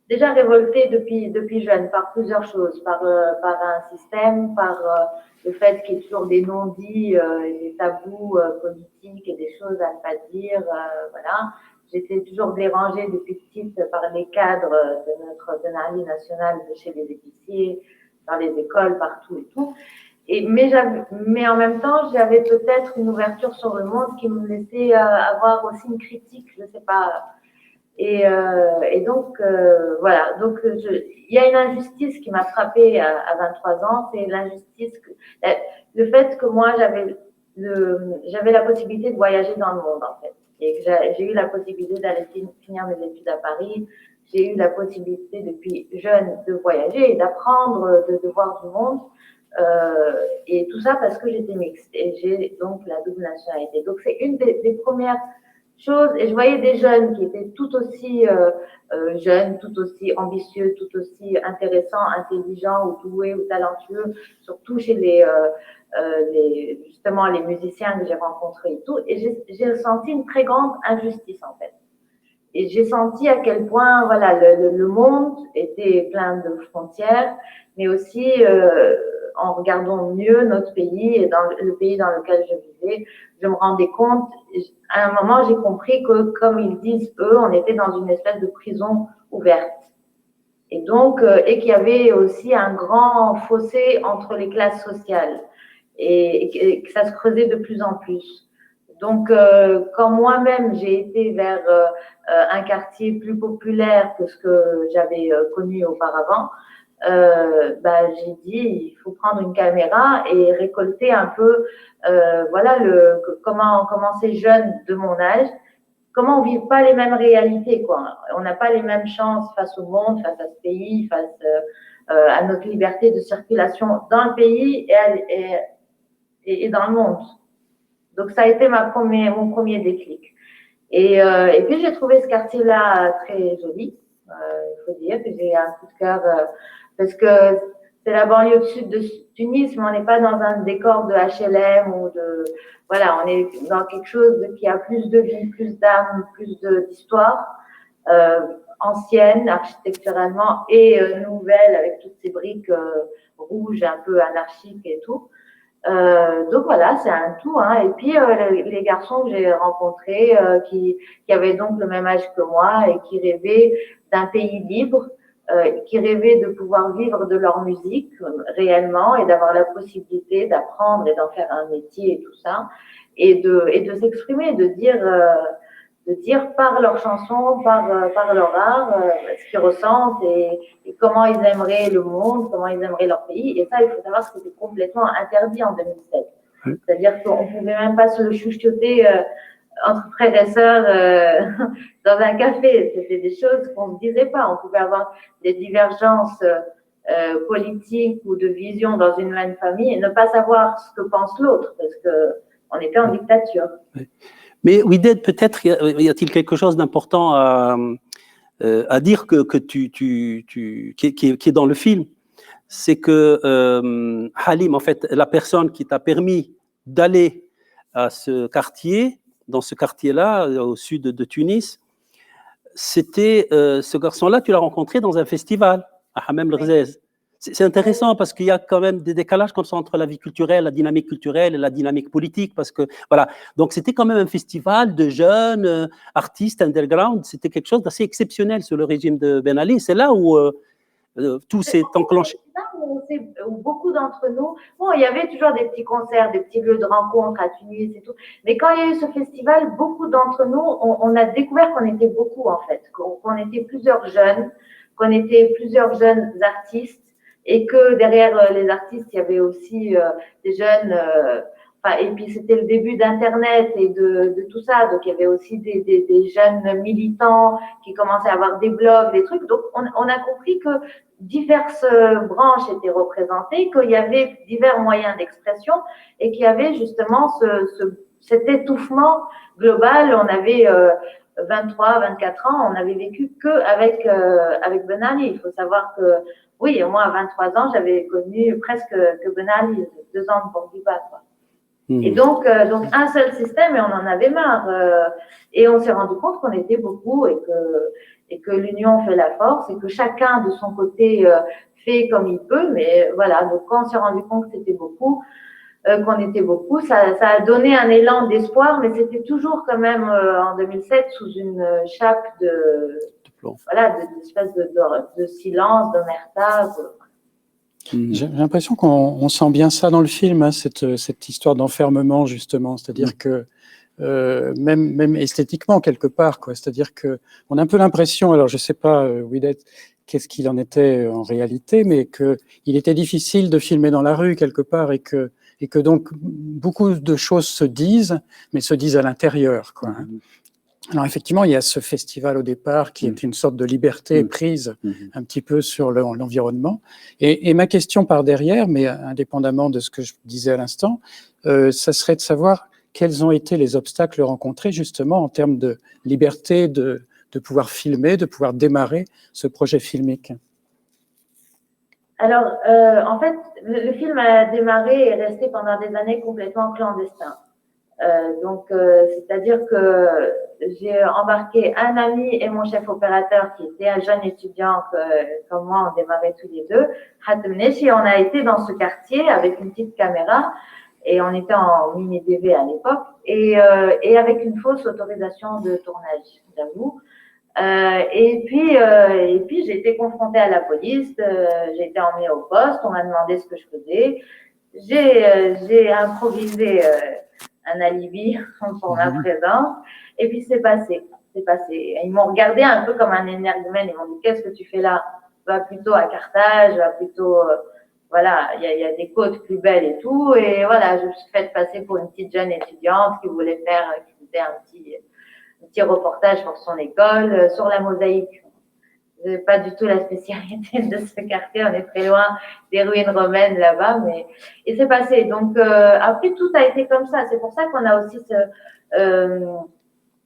déjà révoltée depuis jeune par plusieurs choses, par un système, par le fait qu'il y ait toujours des non-dits, des tabous politiques et des choses à ne pas dire. Voilà. J'étais toujours dérangée depuis petite par les cadres de notre Denali national, de chez les épiciers, dans les écoles, partout et tout. Mais en même temps, j'avais peut-être une ouverture sur le monde qui me laissait avoir aussi une critique, je ne sais pas. Et donc, voilà. Donc, il y a une injustice qui m'a frappée à 23 ans. C'est l'injustice, le fait que moi, j'avais la possibilité de voyager dans le monde, en fait. Et que j'ai eu la possibilité d'aller finir mes études à Paris. J'ai eu la possibilité, depuis jeune, de voyager et d'apprendre, de voir du monde. Et tout ça parce que j'étais mixte. Et j'ai donc la double nationalité. Donc, c'est une des premières choses, et je voyais des jeunes qui étaient tout aussi jeunes, tout aussi ambitieux, tout aussi intéressants, intelligents ou doués ou talentueux, surtout chez justement les musiciens que j'ai rencontrés et tout. Et j'ai ressenti une très grande injustice en fait. Et j'ai senti à quel point voilà le monde était plein de frontières, mais aussi en regardant mieux notre pays et dans le pays dans lequel je vivais, je me rendais compte, à un moment j'ai compris que, comme ils disent eux, on était dans une espèce de prison ouverte. Et donc, et qu'il y avait aussi un grand fossé entre les classes sociales et que ça se creusait de plus en plus. Donc, quand moi-même j'ai été vers un quartier plus populaire que ce que j'avais connu auparavant, j'ai dit il faut prendre une caméra et récolter un peu, voilà, comment ces jeunes de mon âge, comment on vit pas les mêmes réalités, quoi. On n'a pas les mêmes chances face au monde, face à ce pays, face à notre liberté de circulation dans le pays et dans le monde. Donc, ça a été mon premier déclic. Et puis, j'ai trouvé ce quartier-là très joli. Il faut dire que j'ai un coup de cœur parce que c'est la banlieue sud de Tunis, mais on n'est pas dans un décor de HLM ou de… Voilà, on est dans quelque chose qui a plus de vie, plus d'âme, plus d'histoire, ancienne, architecturalement, et nouvelle, avec toutes ces briques rouges, un peu anarchiques et tout. Donc voilà, c'est un tout, hein. Et puis les garçons que j'ai rencontrés qui avaient donc le même âge que moi et qui rêvaient d'un pays libre, qui rêvaient de pouvoir vivre de leur musique réellement et d'avoir la possibilité d'apprendre et d'en faire un métier et tout ça, et de s'exprimer, de dire par leurs chansons, par leur art, ce qu'ils ressentent et comment ils aimeraient le monde, comment ils aimeraient leur pays. Et ça, il faut savoir que c'était complètement interdit en 2007. C'est-à-dire qu'on ne pouvait même pas se chuchoter entre frères et sœurs dans un café. C'était des choses qu'on ne disait pas. On pouvait avoir des divergences politiques ou de vision dans une même famille et ne pas savoir ce que pense l'autre parce qu'on était en dictature. Oui. Mais Ouided, peut-être y a-t-il quelque chose d'important à dire qui est dans le film, c'est que Halim, en fait, la personne qui t'a permis d'aller à ce quartier, dans ce quartier-là, au sud de Tunis, c'était ce garçon-là, tu l'as rencontré dans un festival à Hamem el-Ghzez. C'est intéressant parce qu'il y a quand même des décalages comme ça entre la vie culturelle, la dynamique culturelle et la dynamique politique. Parce que, voilà. Donc, c'était quand même un festival de jeunes artistes underground. C'était quelque chose d'assez exceptionnel sur le régime de Ben Ali. C'est là où tout s'est enclenché. Où beaucoup d'entre nous, bon, il y avait toujours des petits concerts, des petits lieux de rencontre à Tunis et tout. Mais quand il y a eu ce festival, beaucoup d'entre nous, on a découvert qu'on était beaucoup, en fait. Qu'on était plusieurs jeunes, qu'on était plusieurs jeunes artistes. Et que derrière les artistes, il y avait aussi des jeunes, et puis c'était le début d'Internet et de tout ça, donc il y avait aussi des jeunes militants qui commençaient à avoir des blogs, des trucs, donc on a compris que diverses branches étaient représentées, qu'il y avait divers moyens d'expression et qu'il y avait justement cet étouffement global. On avait 23, 24 ans, on n'avait vécu qu'avec Ben Ali. Il faut savoir que oui, moi, à 23 ans, j'avais connu presque que Ben Ali, 2 ans de Bourguiba, quoi. Et donc, un seul système, et on en avait marre. Et on s'est rendu compte qu'on était beaucoup et que l'union fait la force et que chacun, de son côté, fait comme il peut. Mais voilà, donc quand on s'est rendu compte que c'était beaucoup, qu'on était beaucoup, ça a donné un élan d'espoir, mais c'était toujours quand même en 2007 sous une chape d'espèce de silence, d'omerta. J'ai l'impression qu'on sent bien ça dans le film, hein, cette histoire d'enfermement justement, c'est-à-dire que même esthétiquement quelque part, quoi. C'est-à-dire que on a un peu l'impression, alors je sais pas, Ouided, qu'est-ce qu'il en était en réalité, mais que il était difficile de filmer dans la rue quelque part et que donc beaucoup de choses se disent, mais se disent à l'intérieur, quoi. Hein. Alors effectivement, il y a ce festival au départ qui est une sorte de liberté prise un petit peu sur l'environnement. Et ma question par derrière, mais indépendamment de ce que je disais à l'instant, ça serait de savoir quels ont été les obstacles rencontrés justement en termes de liberté de pouvoir filmer, de pouvoir démarrer ce projet filmique. Alors, en fait, le film a démarré et est resté pendant des années complètement clandestin. C'est-à-dire que j'ai embarqué un ami et mon chef opérateur qui était un jeune étudiant comme moi, on démarrait tous les deux, et on a été dans ce quartier avec une petite caméra et on était en mini DV à l'époque et avec une fausse autorisation de tournage, j'avoue. Et puis j'ai été confrontée à la police, j'ai été emmenée au poste, on m'a demandé ce que je faisais. J'ai improvisé un alibi pour ma présence. Et puis c'est passé. C'est passé. Ils m'ont regardé un peu comme un énergumène. Ils m'ont dit, qu'est-ce que tu fais là? Va plutôt à Carthage, va plutôt, voilà, il y a des côtes plus belles et tout. Et voilà, je me suis fait passer pour une petite jeune étudiante qui voulait faire, qui faisait un petit reportage pour son école sur la mosaïque. C'est pas du tout la spécialité de ce quartier, on est très loin des ruines romaines là-bas, mais et c'est passé. Donc après tout a été comme ça. C'est pour ça qu'on a aussi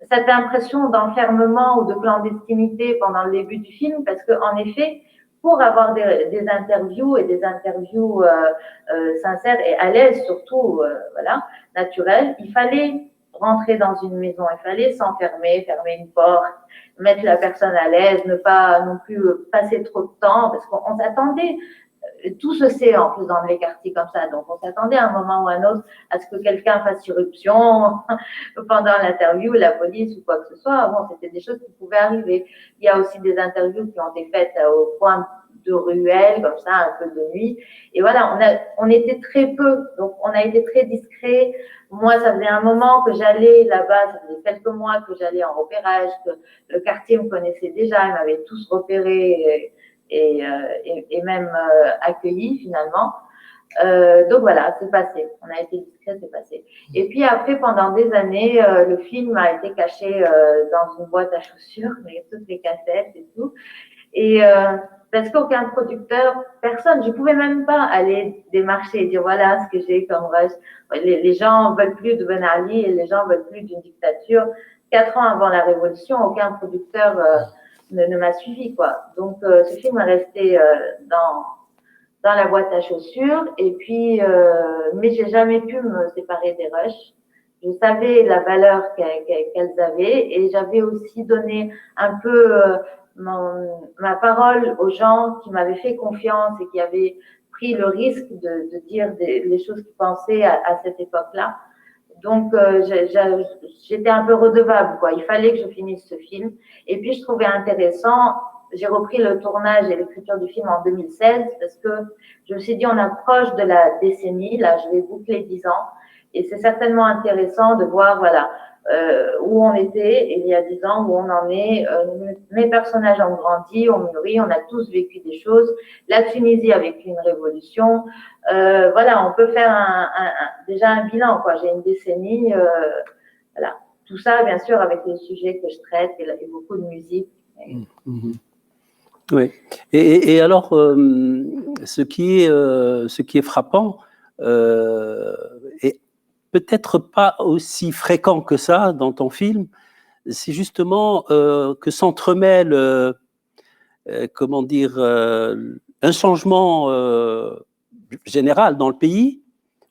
cette impression d'enfermement ou de clandestinité pendant le début du film, parce qu'en effet, pour avoir des interviews et des interviews sincères et à l'aise surtout, voilà, naturelles, il fallait rentrer dans une maison, il fallait s'enfermer, fermer une porte, mettre la personne à l'aise, ne pas non plus passer trop de temps, parce qu'on s'attendait, tout se sait en plus dans les quartiers comme ça, donc on s'attendait à un moment ou à un autre à ce que quelqu'un fasse irruption pendant l'interview, la police ou quoi que ce soit. Bon, c'était des choses qui pouvaient arriver. Il y a aussi des interviews qui ont été faites au coin de ruelles, comme ça, un peu de nuit. Et voilà, on était très peu, donc on a été très discret. Moi, ça faisait un moment que j'allais là-bas, ça faisait quelques mois que j'allais en repérage, que le quartier me connaissait déjà, ils m'avaient tous repéré et même accueilli finalement. Donc voilà, c'est passé. On a été discret, c'est passé. Et puis après, pendant des années, le film a été caché dans une boîte à chaussures, avec toutes les cassettes et tout. Et parce qu'aucun producteur, personne, je pouvais même pas aller démarcher et dire voilà ce que j'ai comme rush. Les gens veulent plus de Ben Ali et les gens veulent plus d'une dictature. 4 ans avant la Révolution, aucun producteur ne m'a suivi, quoi. Donc ce film est resté dans la boîte à chaussures. Et puis, mais j'ai jamais pu me séparer des rushs. Je savais la valeur qu'elles avaient et j'avais aussi donné un peu ma parole aux gens qui m'avaient fait confiance et qui avaient pris le risque de dire les choses qu'ils pensaient à cette époque-là. Donc, j'étais un peu redevable, quoi. Il fallait que je finisse ce film. Et puis, je trouvais intéressant, j'ai repris le tournage et l'écriture du film en 2016 parce que je me suis dit, on approche de la décennie, là, je vais boucler 10 ans. Et c'est certainement intéressant de voir, voilà, où on était il y a 10 ans, où on en est. Mes personnages ont grandi, ont mûri, on a tous vécu des choses. La Tunisie a vécu une révolution. Voilà, on peut faire déjà un bilan, quoi. J'ai une décennie, voilà. Tout ça, bien sûr, avec les sujets que je traite et beaucoup de musique. Oui. Et alors, ce qui est frappant, et peut-être pas aussi fréquent que ça dans ton film, c'est justement que s'entremêle, comment dire, un changement général dans le pays,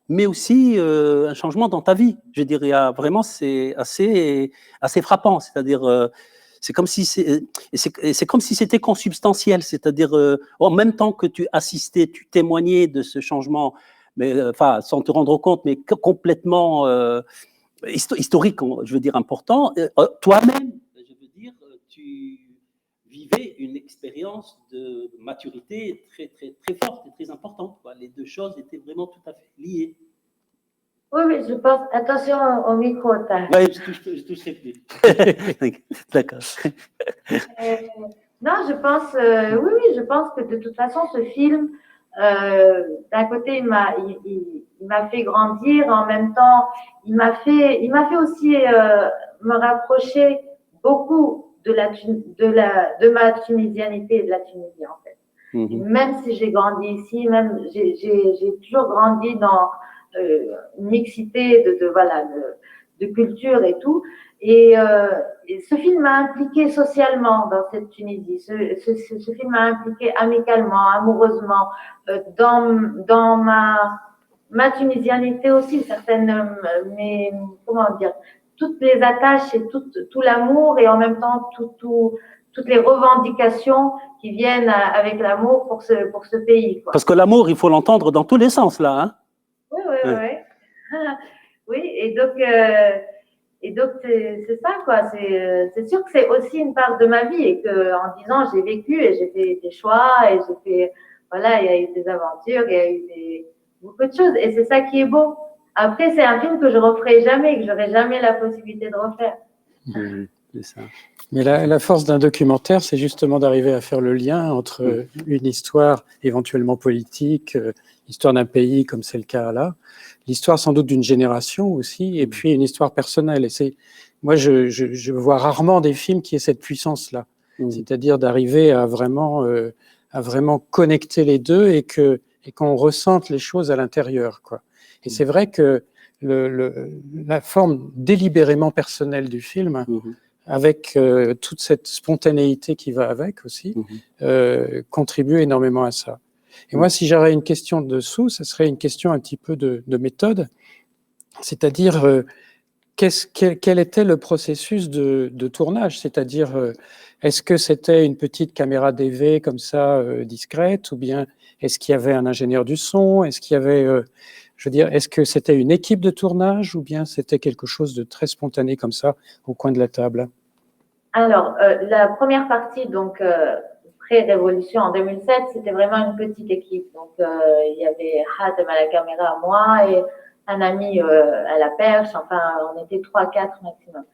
mais aussi un changement dans ta vie. Je dirais, vraiment, c'est assez frappant. C'est-à-dire, c'est comme si c'était consubstantiel. C'est-à-dire, en même temps que tu assistais, tu témoignais de ce changement, mais enfin, sans te rendre compte, mais complètement historique, je veux dire, important. Toi-même, je veux dire, tu vivais une expérience de maturité très, très, très forte et très importante, quoi. Les deux choses étaient vraiment tout à fait liées. Oui, oui, je pense. Attention au micro, t'as. Oui, je toucherai plus. D'accord. Non, je pense, oui, je pense que de toute façon, ce film, d'un côté, il m'a fait grandir, en même temps, il m'a fait aussi me rapprocher beaucoup de ma tunisianité et de la Tunisie, en fait. Même si j'ai grandi ici, même j'ai toujours grandi dans une mixité de culture et tout. Et ce film m'a impliqué socialement dans cette Tunisie. Ce film m'a impliqué amicalement, amoureusement, dans ma tunisianité aussi, certaines, mais comment dire, toutes les attaches et tout l'amour et en même temps toutes les revendications qui viennent avec l'amour pour ce pays, quoi. Parce que l'amour, il faut l'entendre dans tous les sens, là. Hein. Oui. Oui, et donc c'est ça, quoi. C'est sûr que c'est aussi une part de ma vie et que en 10 ans, j'ai vécu et j'ai fait des choix et voilà, il y a eu des aventures, il y a eu beaucoup de choses et c'est ça qui est beau. Après, c'est un film que je referai jamais, que j'aurai jamais la possibilité de refaire. C'est ça. Mais la force d'un documentaire, c'est justement d'arriver à faire le lien entre une histoire éventuellement politique, l'histoire d'un pays, comme c'est le cas là, l'histoire sans doute d'une génération aussi, et puis une histoire personnelle. Et moi, je vois rarement des films qui aient cette puissance-là, c'est-à-dire d'arriver à vraiment connecter les deux et qu'on ressente les choses à l'intérieur, quoi. Et c'est vrai que la forme délibérément personnelle du film, avec toute cette spontanéité qui va avec aussi, contribue énormément à ça. Et moi, si j'aurais une question dessous, ce serait une question un petit peu de méthode, c'est-à-dire quel était le processus de tournage, c'est-à-dire est-ce que c'était une petite caméra DV comme ça, discrète, ou bien est-ce qu'il y avait un ingénieur du son, est-ce qu'il y avait, je veux dire, est-ce que c'était une équipe de tournage, ou bien c'était quelque chose de très spontané comme ça, au coin de la table? Alors, la première partie, donc, pré-révolution en 2007, c'était vraiment une petite équipe. Donc, il y avait Hatem à la caméra, moi, et un ami à la perche. Enfin, on était 3-4 maximum.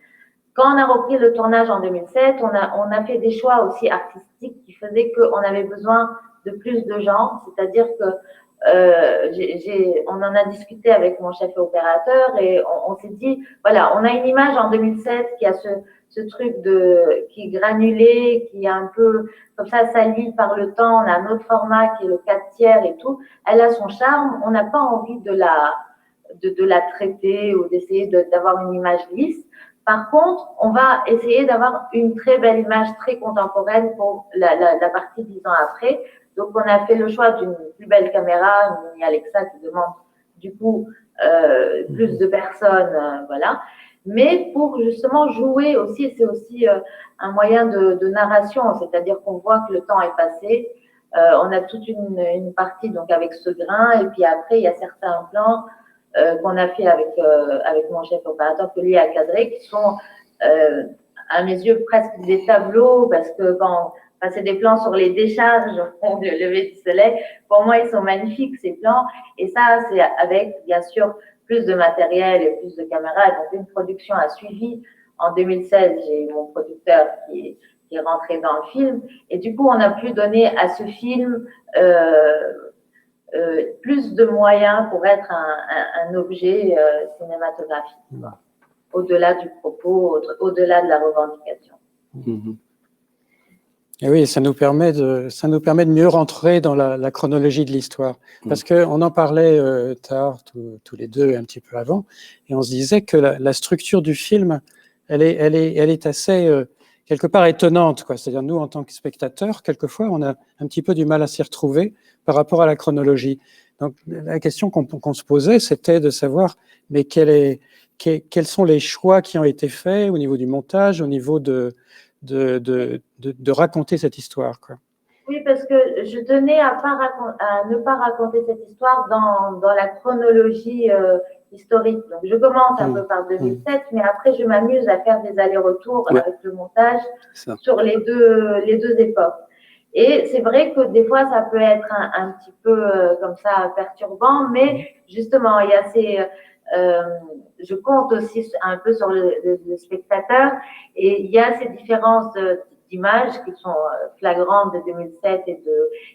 Quand on a repris le tournage en 2007, on a fait des choix aussi artistiques qui faisaient qu'on avait besoin de plus de gens. C'est-à-dire que on en a discuté avec mon chef opérateur et on s'est dit, voilà, on a une image en 2007 qui a ce truc qui est granulé, qui est un peu comme ça sali par le temps. On a un autre format qui est le 4/3 et tout. Elle a son charme. On n'a pas envie de la traiter ou d'essayer d'avoir une image lisse. Par contre, on va essayer d'avoir une très belle image, très contemporaine pour la partie 10 ans après. Donc, on a fait le choix d'une plus belle caméra, une mini Alexa qui demande du coup plus de personnes, voilà. Mais pour justement jouer aussi, c'est aussi un moyen de narration, c'est-à-dire qu'on voit que le temps est passé. On a toute une partie donc avec ce grain, et puis après il y a certains plans qu'on a fait avec mon chef opérateur que lui a cadré, qui sont à mes yeux presque des tableaux, parce que quand c'est des plans sur les décharges, le lever du soleil. Pour moi, ils sont magnifiques, ces plans. Et ça, c'est avec, bien sûr, plus de matériel et plus de caméras. Donc, une production a suivi. En 2016, j'ai eu mon producteur qui est rentré dans le film. Et du coup, on a pu donner à ce film plus de moyens pour être un objet cinématographique, au-delà du propos, au-delà de la revendication. Et oui, ça nous permet de mieux rentrer dans la chronologie de l'histoire. Parce qu'on en parlait tard, tous les deux, un petit peu avant, et on se disait que la structure du film, elle est assez, quelque part, étonnante, quoi. C'est-à-dire, nous, en tant que spectateurs, quelquefois, on a un petit peu du mal à s'y retrouver par rapport à la chronologie. Donc, la question qu'on se posait, c'était de savoir, mais quels sont les choix qui ont été faits au niveau du montage, au niveau de raconter cette histoire, quoi. Oui, parce que je tenais à ne pas raconter cette histoire dans la chronologie historique. Donc, je commence un peu par 2007, mais après, je m'amuse à faire des allers-retours avec le montage sur les deux époques. Et c'est vrai que des fois, ça peut être un petit peu comme ça perturbant, mais justement, il y a je compte aussi un peu sur le spectateur, et il y a ces différences d'images qui sont flagrantes de 2007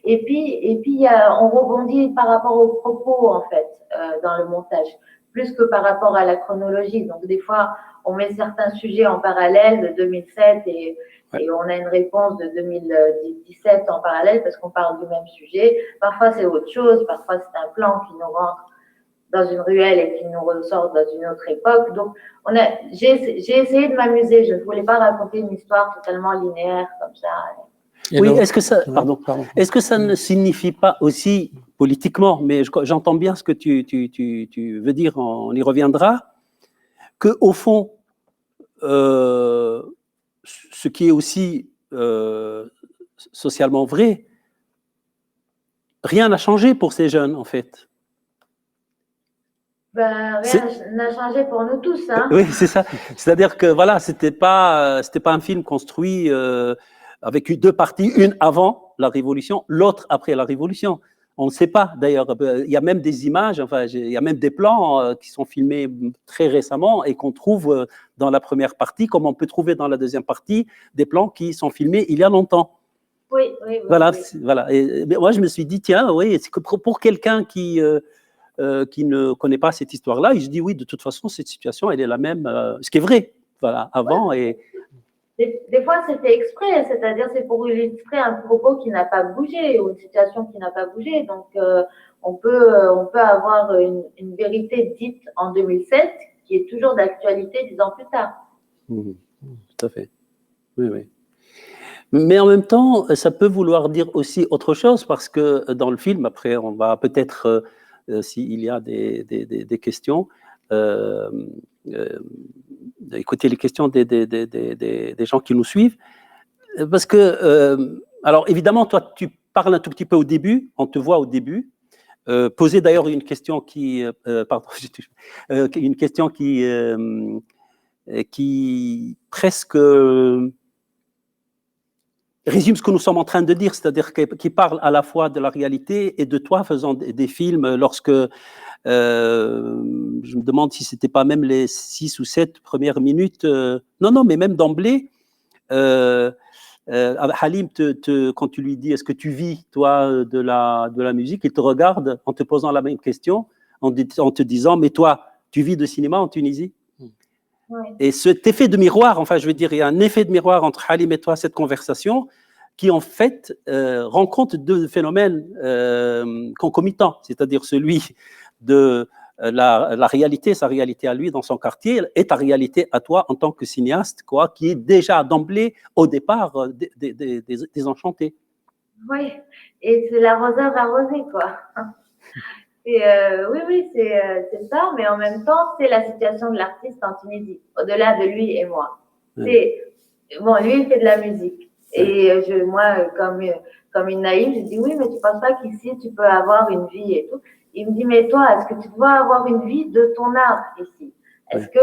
et puis on rebondit par rapport aux propos en fait dans le montage, plus que par rapport à la chronologie. Donc des fois, on met certains sujets en parallèle de 2007 et on a une réponse de 2017 en parallèle parce qu'on parle du même sujet. Parfois c'est autre chose, parfois c'est un plan qui nous rentre dans une ruelle et qui nous ressort dans une autre époque. Donc, j'ai essayé de m'amuser. Je ne voulais pas raconter une histoire totalement linéaire comme ça. Oui, est-ce que ça, est-ce que ça ne signifie pas aussi politiquement, mais j'entends bien ce que tu veux dire, on y reviendra, que au fond, ce qui est aussi socialement vrai, rien n'a changé pour ces jeunes, en fait. Ben, rien n'a changé pour nous tous, hein. Oui, c'est ça. C'est-à-dire que voilà, c'était pas un film construit avec deux parties, une avant la Révolution, l'autre après la Révolution. On ne sait pas, d'ailleurs. Il y a même des images, enfin, il y a même des plans qui sont filmés très récemment et qu'on trouve dans la première partie, comme on peut trouver dans la deuxième partie, des plans qui sont filmés il y a longtemps. Oui, oui, oui. Voilà, oui. voilà. Mais moi, je me suis dit, tiens, oui, c'est que pour quelqu'un qui ne connaît pas cette histoire-là, je dis, oui, de toute façon, cette situation, elle est la même, ce qui est vrai, voilà, avant. Ouais. Des fois, c'était exprès, c'est-à-dire c'est pour illustrer un propos qui n'a pas bougé ou une situation qui n'a pas bougé. Donc, on peut avoir une vérité dite en 2007 qui est toujours d'actualité 10 ans plus tard. Tout à fait. Oui, oui. Mais en même temps, ça peut vouloir dire aussi autre chose parce que dans le film, après, on va peut-être, s'il y a des questions, écouter les questions des gens qui nous suivent. Parce que, alors évidemment, toi, tu parles un tout petit peu au début, on te voit au début. Poser d'ailleurs une question qui, pardon, une question qui presque résume ce que nous sommes en train de dire, c'est-à-dire qui parle à la fois de la réalité et de toi faisant des films lorsque je me demande si c'était pas même les 6 ou 7 premières minutes, non, mais même d'emblée, Halim, quand tu lui dis est-ce que tu vis toi de la musique, il te regarde en te posant la même question, en te disant mais toi, tu vis de cinéma en Tunisie? Oui. Et cet effet de miroir, enfin je veux dire, il y a un effet de miroir entre Halim et toi, cette conversation, qui en fait rencontre deux phénomènes concomitants, c'est-à-dire celui de la réalité, sa réalité à lui dans son quartier, et ta réalité à toi en tant que cinéaste, quoi, qui est déjà d'emblée, au départ, désenchanté. Oui, et c'est l'arroseur arrosé, quoi. Oui, c'est ça, mais en même temps, c'est la situation de l'artiste en Tunisie, au-delà de lui et moi. Lui, il fait de la musique. Et moi, comme une naïve, je dis oui, mais tu penses pas qu'ici, tu peux avoir une vie et tout. Il me dit, mais toi, est-ce que tu dois avoir une vie de ton art ici? Est-ce que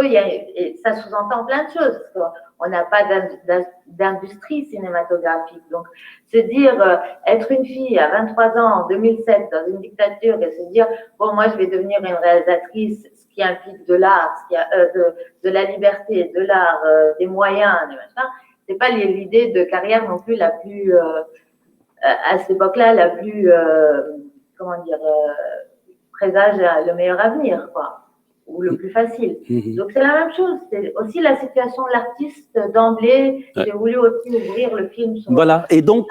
ça sous-entend plein de choses, parce qu'on n'a pas d'industrie cinématographique. Donc, se dire, être une fille à 23 ans en 2007 dans une dictature et se dire, bon, moi, je vais devenir une réalisatrice, ce qui implique de l'art, de la liberté, de l'art, des moyens, des machins, c'est pas l'idée de carrière non plus la plus, à cette époque-là, la plus, comment dire, présage le meilleur avenir, quoi, ou le plus facile. Donc c'est la même chose, c'est aussi la situation de l'artiste d'emblée. J'ai voulu aussi ouvrir le film sur... Voilà, et donc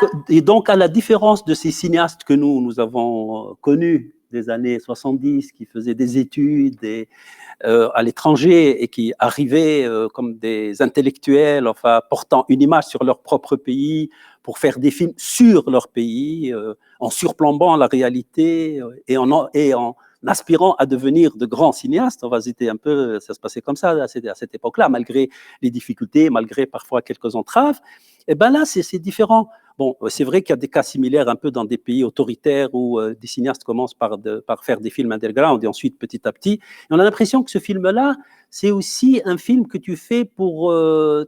à la différence de ces cinéastes que nous avons connus des années 70, qui faisaient des études à l'étranger et qui arrivaient comme des intellectuels, enfin portant une image sur leur propre pays pour faire des films sur leur pays, en surplombant la réalité et en aspirant à devenir de grands cinéastes. C'était un peu, ça se passait comme ça à cette époque-là, malgré les difficultés, malgré parfois quelques entraves. Et ben là, c'est différent. Bon, c'est vrai qu'il y a des cas similaires un peu dans des pays autoritaires où des cinéastes commencent par faire des films underground et ensuite petit à petit. Et on a l'impression que ce film-là, c'est aussi un film que tu fais pour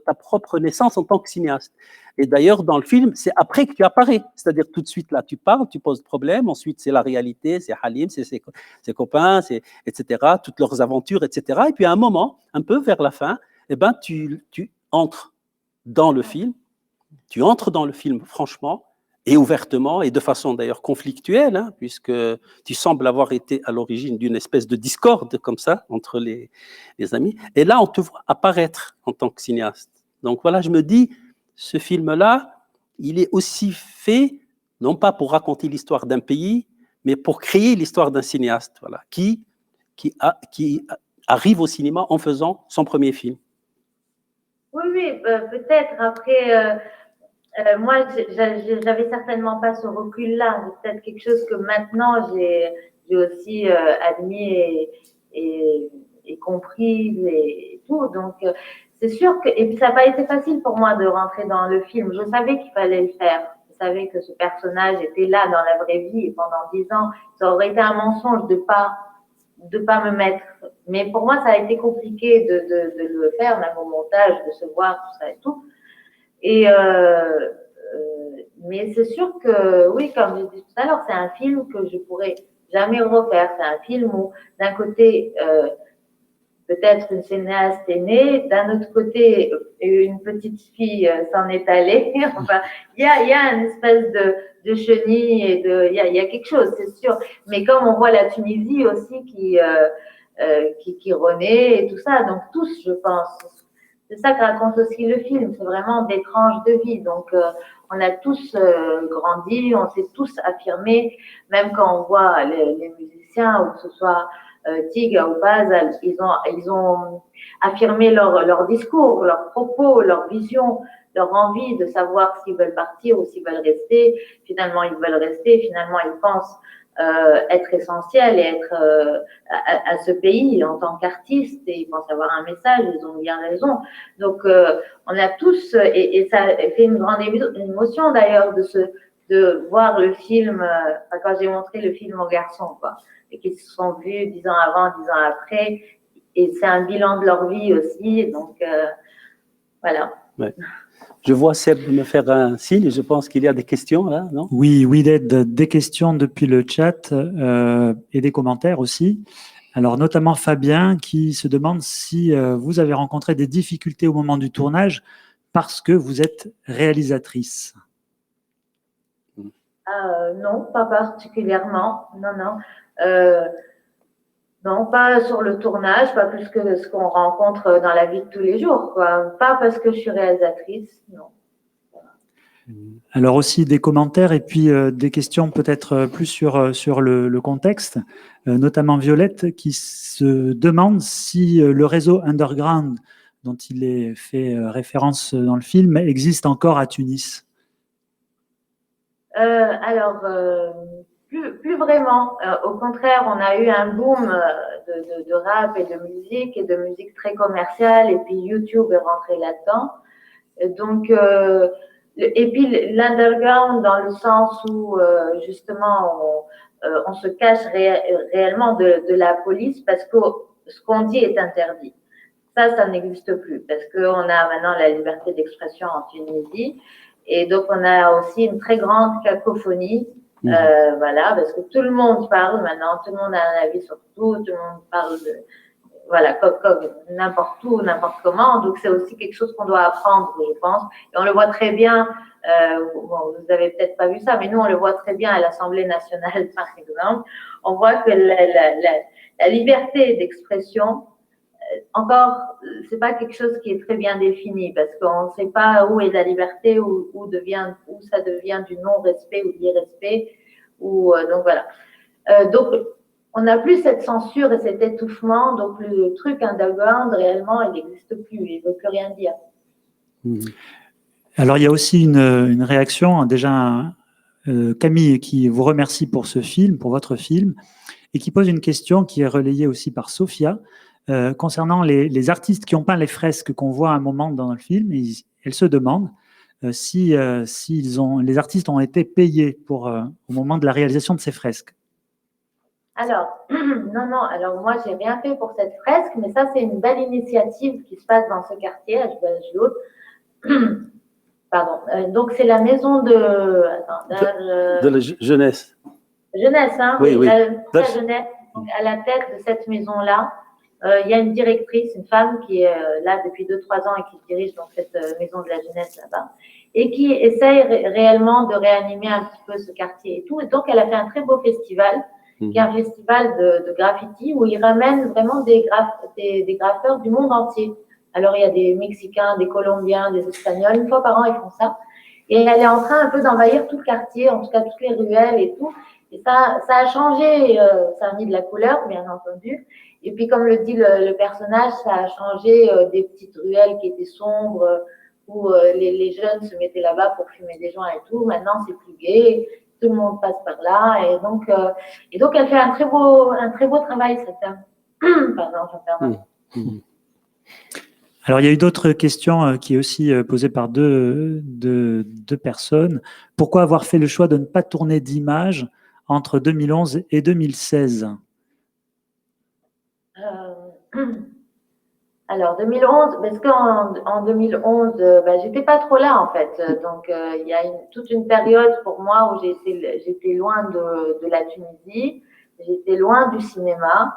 ta propre naissance en tant que cinéaste. Et d'ailleurs, dans le film, c'est après que tu apparais. C'est-à-dire tout de suite, là, tu parles, tu poses problème. Ensuite, c'est la réalité, c'est Halim, c'est ses copains, etc., toutes leurs aventures, etc. Et puis, à un moment, un peu vers la fin, eh ben, tu entres dans le film. Tu entres dans le film franchement et ouvertement et de façon d'ailleurs conflictuelle, hein, puisque tu sembles avoir été à l'origine d'une espèce de discorde comme ça entre les amis. Et là, on te voit apparaître en tant que cinéaste. Donc voilà, je me dis, ce film-là, il est aussi fait, non pas pour raconter l'histoire d'un pays, mais pour créer l'histoire d'un cinéaste, voilà, qui arrive au cinéma en faisant son premier film. Oui, peut-être. Après, moi, j'avais certainement pas ce recul-là. C'est peut-être quelque chose que maintenant j'ai aussi admis et compris et tout. Donc, c'est sûr que, et puis ça n'a pas été facile pour moi de rentrer dans le film. Je savais qu'il fallait le faire. Je savais que ce personnage était là dans la vraie vie et pendant 10 ans, ça aurait été un mensonge de pas me mettre. Mais pour moi, ça a été compliqué de le faire, même au montage, de se voir, tout ça et tout. Et Mais c'est sûr que, oui, comme je disais tout à l'heure, c'est un film que je pourrais jamais refaire. C'est un film où, d'un côté, peut-être une cinéaste est née, d'un autre côté, une petite fille s'en est allée. Enfin, il y a une espèce de chenille et il y a quelque chose, c'est sûr. Mais comme on voit la Tunisie aussi qui renaît et tout ça, donc tous, je pense, c'est ça que raconte aussi le film. C'est vraiment des tranches de vie. Donc, on a tous grandi, on s'est tous affirmés, même quand on voit les musiciens, ou que ce soit Tig ou Baz, ils ont affirmé leur discours, leurs propos, leur vision, leur envie de savoir s'ils veulent partir ou s'ils veulent rester. Finalement, ils veulent rester. Finalement, ils pensent être essentiels et être à ce pays en tant qu'artistes, et ils pensent avoir un message, ils ont bien raison. Donc, on a tous, et ça fait une grande émotion d'ailleurs de voir le film, quand j'ai montré le film aux garçons, quoi, et qu'ils se sont vus 10 ans avant, 10 ans après, et c'est un bilan de leur vie aussi, donc voilà. Ouais. Je vois Seb me faire un signe, je pense qu'il y a des questions là, non? Oui, des questions depuis le chat et des commentaires aussi. Alors notamment Fabien qui se demande si vous avez rencontré des difficultés au moment du tournage parce que vous êtes réalisatrice. Non, pas particulièrement, non. Non, pas sur le tournage, pas plus que ce qu'on rencontre dans la vie de tous les jours, quoi. Pas parce que je suis réalisatrice, non. Alors aussi des commentaires et puis des questions peut-être plus sur le contexte, notamment Violette qui se demande si le réseau underground dont il est fait référence dans le film existe encore à Tunis. Alors, plus vraiment. Au contraire, on a eu un boom de rap et de musique très commerciale, et puis YouTube est rentré là-dedans. Donc, et puis l'underground dans le sens où justement on se cache réellement de la police parce que ce qu'on dit est interdit. Ça n'existe plus parce qu'on a maintenant la liberté d'expression en Tunisie, et donc on a aussi une très grande cacophonie. Voilà, parce que tout le monde parle maintenant, tout le monde a un avis sur tout le monde parle de, voilà, comme n'importe où, n'importe comment. Donc c'est aussi quelque chose qu'on doit apprendre, je pense. Et on le voit très bien, bon, vous avez peut-être pas vu ça, mais nous on le voit très bien à l'Assemblée nationale, par exemple. On voit que la liberté d'expression, encore, c'est pas quelque chose qui est très bien défini, parce qu'on ne sait pas où est la liberté, où ça devient du non-respect ou de l'irrespect, donc voilà. Donc, on n'a plus cette censure et cet étouffement, donc le truc underground, réellement, il n'existe plus, il ne veut plus rien dire. Alors, il y a aussi une réaction, déjà, Camille, qui vous remercie pour ce film, pour votre film, et qui pose une question qui est relayée aussi par Sophia, concernant les artistes qui ont peint les fresques qu'on voit à un moment dans le film. Elle se demande si les artistes ont été payés au moment de la réalisation de ces fresques. Alors, non, alors moi, j'ai rien fait pour cette fresque, mais ça, c'est une belle initiative qui se passe dans ce quartier, à Jbel. Pardon. Donc, c'est la maison de la jeunesse. Jeunesse, hein? Oui. La jeunesse. Donc, à la tête de cette maison-là, il y a une directrice, une femme qui est là depuis 2-3 ans et qui dirige donc cette maison de la jeunesse là-bas, et qui essaye réellement de réanimer un petit peu ce quartier et tout. Et donc, elle a fait un très beau festival, qui est un festival de graffiti où ils ramènent vraiment des graffeurs du monde entier. Alors, il y a des Mexicains, des Colombiens, des Espagnols. Une fois par an, ils font ça. Et elle est en train un peu d'envahir tout le quartier, en tout cas toutes les ruelles et tout. Et ça a changé, ça a mis de la couleur, bien entendu. Et puis, comme le dit le personnage, ça a changé des petites ruelles qui étaient sombres, où les jeunes se mettaient là-bas pour fumer des joints et tout. Maintenant, c'est plus gai. Tout le monde passe par là, et donc elle fait un très beau travail, cette dame. Pardon, je me permets. Alors, il y a eu d'autres questions qui est aussi posées par deux personnes. Pourquoi avoir fait le choix de ne pas tourner d'images entre 2011 et 2016 ? Alors, 2011, parce qu'en 2011, j'étais pas trop là, en fait. Donc, il y a toute une période pour moi où j'étais loin de la Tunisie, j'étais loin du cinéma.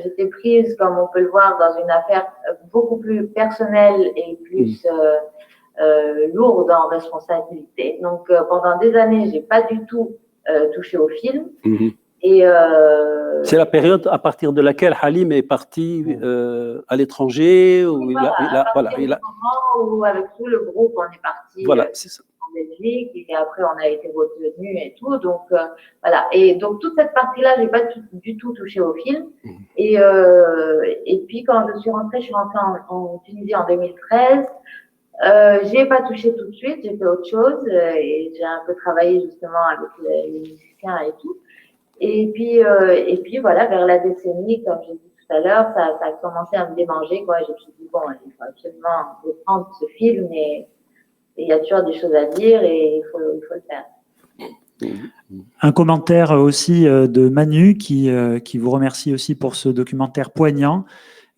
J'étais prise, comme on peut le voir, dans une affaire beaucoup plus personnelle et plus lourde en responsabilité. Donc, pendant des années, j'ai pas du tout touché au film. Et c'est la période à partir de laquelle Halim est parti à l'étranger. Où avec tout le groupe, on est parti c'est ça. en Belgique, et après on a été retenu et tout. Donc voilà. Et donc toute cette partie-là, j'ai pas du tout touché au film. Et puis quand je suis rentrée en Tunisie en 2013. J'ai pas touché tout de suite, j'ai fait autre chose et j'ai un peu travaillé justement avec les musiciens et tout. Et puis voilà, vers la décennie, comme j'ai dit tout à l'heure, ça a commencé à me démanger, quoi. Je me suis dit, bon, il faut absolument reprendre ce film et il y a toujours des choses à dire et il faut le faire. Un commentaire aussi de Manu qui vous remercie aussi pour ce documentaire poignant,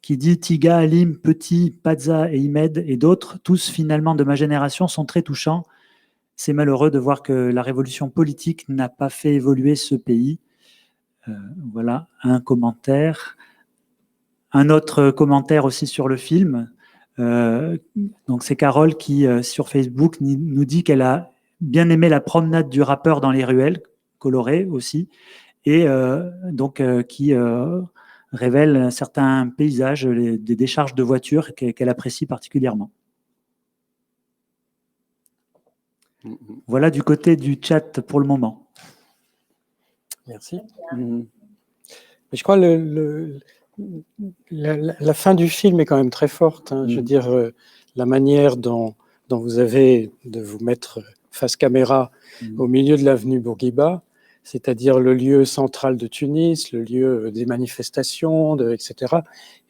qui dit « Tiga, Halim, Petit, Pazza et Imed et d'autres, tous finalement de ma génération, sont très touchants. C'est malheureux de voir que la révolution politique n'a pas fait évoluer ce pays. » Voilà un commentaire. Un autre commentaire aussi sur le film. Donc c'est Carole qui, sur Facebook, nous dit qu'elle a bien aimé la promenade du rappeur dans les ruelles, colorée aussi, et qui révèle certains paysages, des décharges de voitures qu'elle apprécie particulièrement. Voilà du côté du chat pour le moment. Merci. Mais je crois la fin du film est quand même très forte. Je veux dire, la manière dont vous avez de vous mettre face caméra au milieu de l'avenue Bourguiba, c'est-à-dire le lieu central de Tunis, le lieu des manifestations, etc.